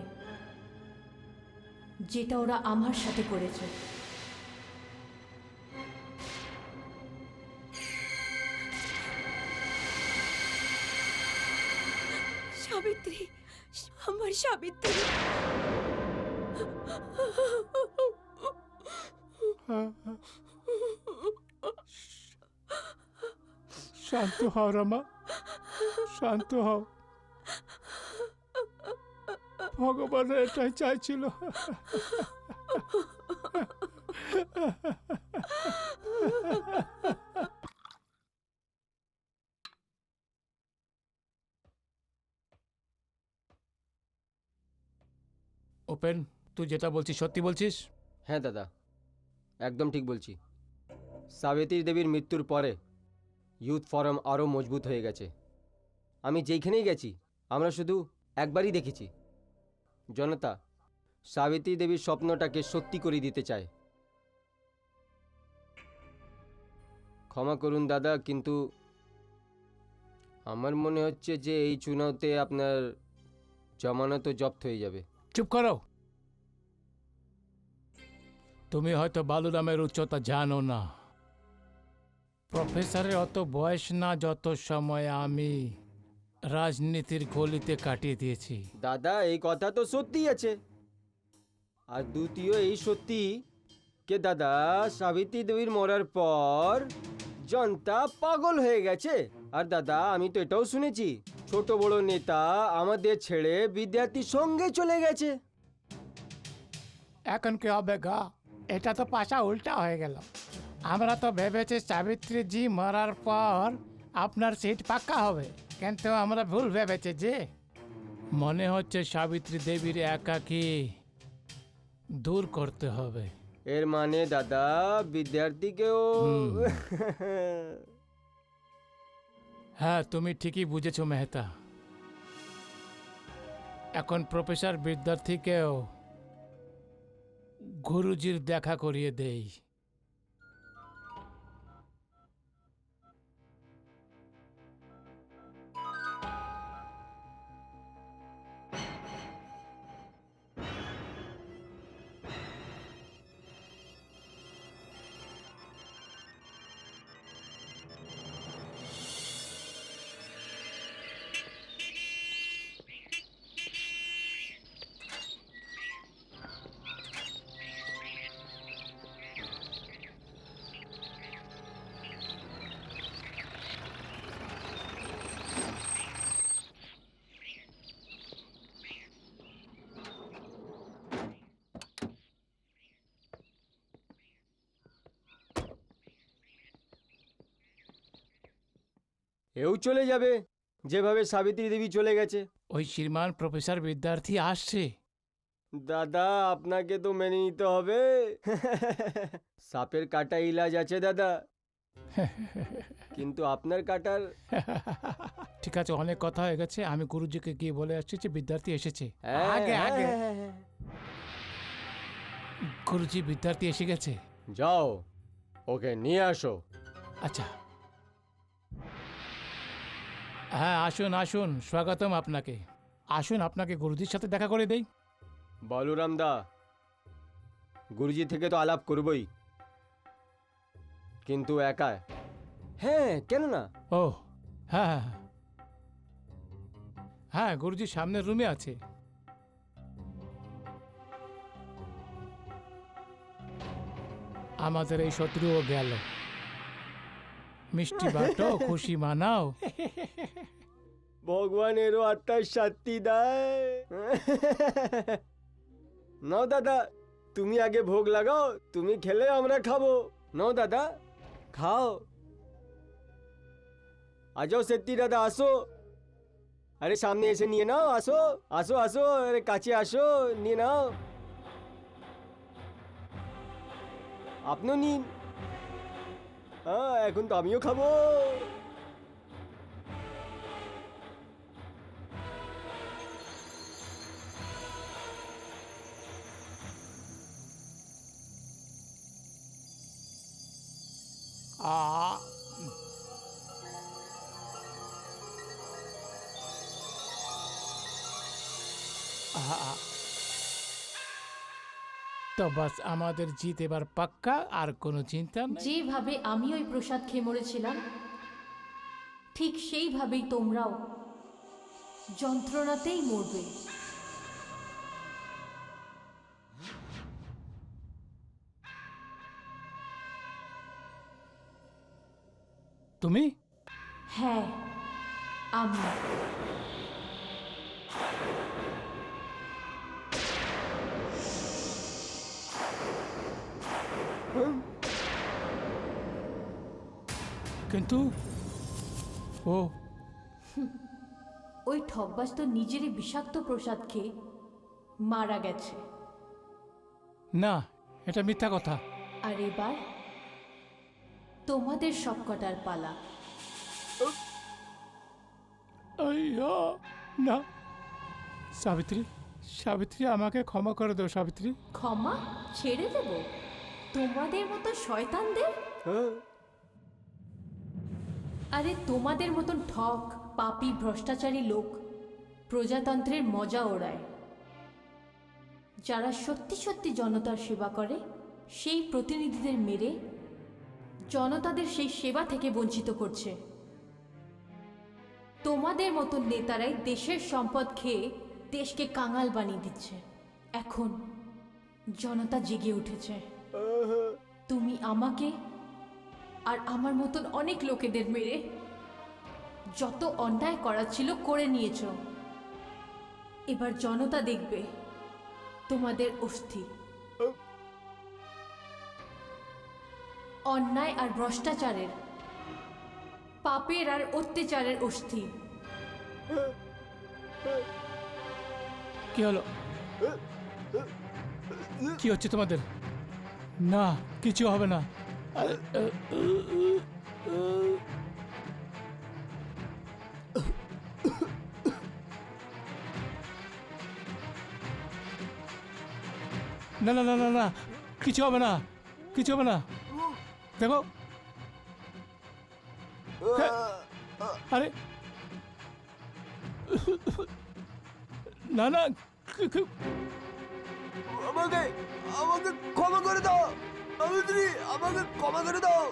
যেটা ওরা আমার সাথে করেছে। সাবিত্রী, আমার সাবিত্রী। শান্ত হও রমা, শান্ত হও। ভগবান এটাই চাইছিল। ওপেন, তুই যেটা বলছিস সত্যি বলছিস? হ্যাঁ দাদা, একদম ঠিক বলছি। সাবিত্রী দেবীর মৃত্যুর পরে ইউথ ফোরাম আরও মজবুত হয়ে গেছে। আমি যেইখানেই গেছি আমরা শুধু একবারই দেখেছি, জনতা সাবিত্রী দেবীর স্বপ্নটাকে সত্যি করে দিতে চায়। ক্ষমা করুন দাদা, কিন্তু আমার মনে হচ্ছে যে এই চুনাওতে আপনার জমানত জব্দ হয়ে যাবে। চুপ করো। তুমি হয়তো বালুরামের উচ্চতা জানো না। প্রফেসরের অত বয়স না যত সময় আমি রাজনীতির গলিতে কাটিয়ে দিয়েছি। দাদা এই কথা তো সত্যিই আছে, আর দ্বিতীয় এই সত্যি কে দাদা সাবিত্রী দেবীর মরার পর জনতা পাগল হয়ে গেছে। আর দাদা আমি তো এটাও শুনেছি ছোট বড় নেতা আমাদের ছেড়ে বিদ্যার্থীর সঙ্গে চলে গেছে। এখন কি হবে গা? এটা তো পাশা উল্টা হয়ে গেল। আমরা তো ভেবেছি সাবিত্রীজি মরার পর আপনার সিট পাক্কা হবে, কিন্তু আমরা ভুল ভেবেছি। যে মনে হচ্ছে সাবিত্রী দেবীর একাকী দূর করতে হবে। এর মানে দাদা বিদ্যার্থীকেও হ্যাঁ, তুমি ঠিকই বুঝেছো মেহতা। এখন প্রফেসর বিদ্যার্থীকেও গুরুজির দেখা করিয়ে দেই। এও চলে যাবে যেভাবে সাবিত্রী দেবী চলে গেছে। ওই শ্রীমান প্রফেসর বিদ্যার্থী আসছে। দাদা আপনাকে তো মেনে নিতে হবে। সাপের কাটা ইলাজ আছে দাদা, কিন্তু আপনার কাটার ঠিক আছে, অনেক কথা হয়ে গেছে। আমি গুরুজিকে গিয়ে বলে আসছি যে বিদ্যার্থী এসেছে। হ্যাঁ, আগে আগে হ্যাঁ, হ্যাঁ, হ্যাঁ। গুরুজি, বিদ্যার্থী এসে গেছে। যাও ওকে নিয়ে আসো। আচ্ছা, হ্যাঁ আসুন আসুন, স্বাগতম আপনাকে। আসুন, আপনাকে গুরুজির সাথে দেখা করে দেই। বলরাম দা, গুরুজি থেকে তো আলাপ করবই, কিন্তু একা। হ্যাঁ কেন না? ও হ্যাঁ হ্যাঁ হ্যাঁ। হ্যাঁ, গুরুজি সামনের রুমে আছে। আমাদের এই শত্রুও গেল। মিষ্টি বাটো, খুশি মানাও। ভগবানেরও আত্মার শান্তি দেয়। নাও দাদা, তুমি আগে ভোগ লাগাও, তুমি খেলে আমরা খাবো। নাও দাদা, খাও। आ जाओ सेट्टी दादा, আসো। আরে সামনে এসে নিয়ে নাও, আসো আসো আসো, আরে কাছে আসো, নিয়ে নাও। আপনিও নিন। হ্যাঁ, এখন তো আমিও খাবো। आ তো বাস আমাদের জিত এবার পাক্কা, আর কোনো চিন্তা নেই। যেভাবে আমি ওই প্রসাদ খেয়ে মরেছিলাম, ঠিক সেইভাবেই তোমরাও যন্ত্রণাতেই মরবে। তুমি হ্যাঁ, আমি। কিন্তু ও ওই ঠকবাজ তো নিজেরই বিষাক্ত প্রসাদ খেয়ে মারা গেছে। না, এটা মিথ্যা কথা। আর এবার তোমাদের সবকটার পালা। আইয়া, না সাবিত্রী, সাবিত্রী আমাকে ক্ষমা করে দাও সাবিত্রী। ক্ষমা ছেড়ে দেব তোমাদের মতো শয়তানদের? হ্যাঁ, আরে তোমাদের মতন ঠক, পাপী, ভ্রষ্টাচারী লোক প্রজাতন্ত্রের মজা ওড়ায়। যারা সত্যি সত্যি জনতার সেবা করে, সেই প্রতিনিধিদের মেরে জনতাদের সেই সেবা থেকে বঞ্চিত করছে। তোমাদের মতন নেতারাই দেশের সম্পদ খেয়ে দেশকে কাঙাল বানিয়ে দিচ্ছে। এখন জনতা জেগে উঠেছে। তুমি আমাকে আর আমার মতন অনেক লোকেদের মেরে যত অন্যায় করা ছিল করে নিয়েছ। এবার জনতা দেখবে তোমাদের অস্থি। অন্যায় আর ভ্রষ্টাচারের, পাপের আর অত্যাচারের অস্থি। কি হলো? কি হচ্ছে তোমাদের? না, কিছু হবে না। না না না না না, কিছু হবে না, কিছু হবে না। দেখো, আরে না না, আমাকে আমাকে ক্ষমা করে দাও সাবিত্রী, আমাকে ক্ষমা করে দাও।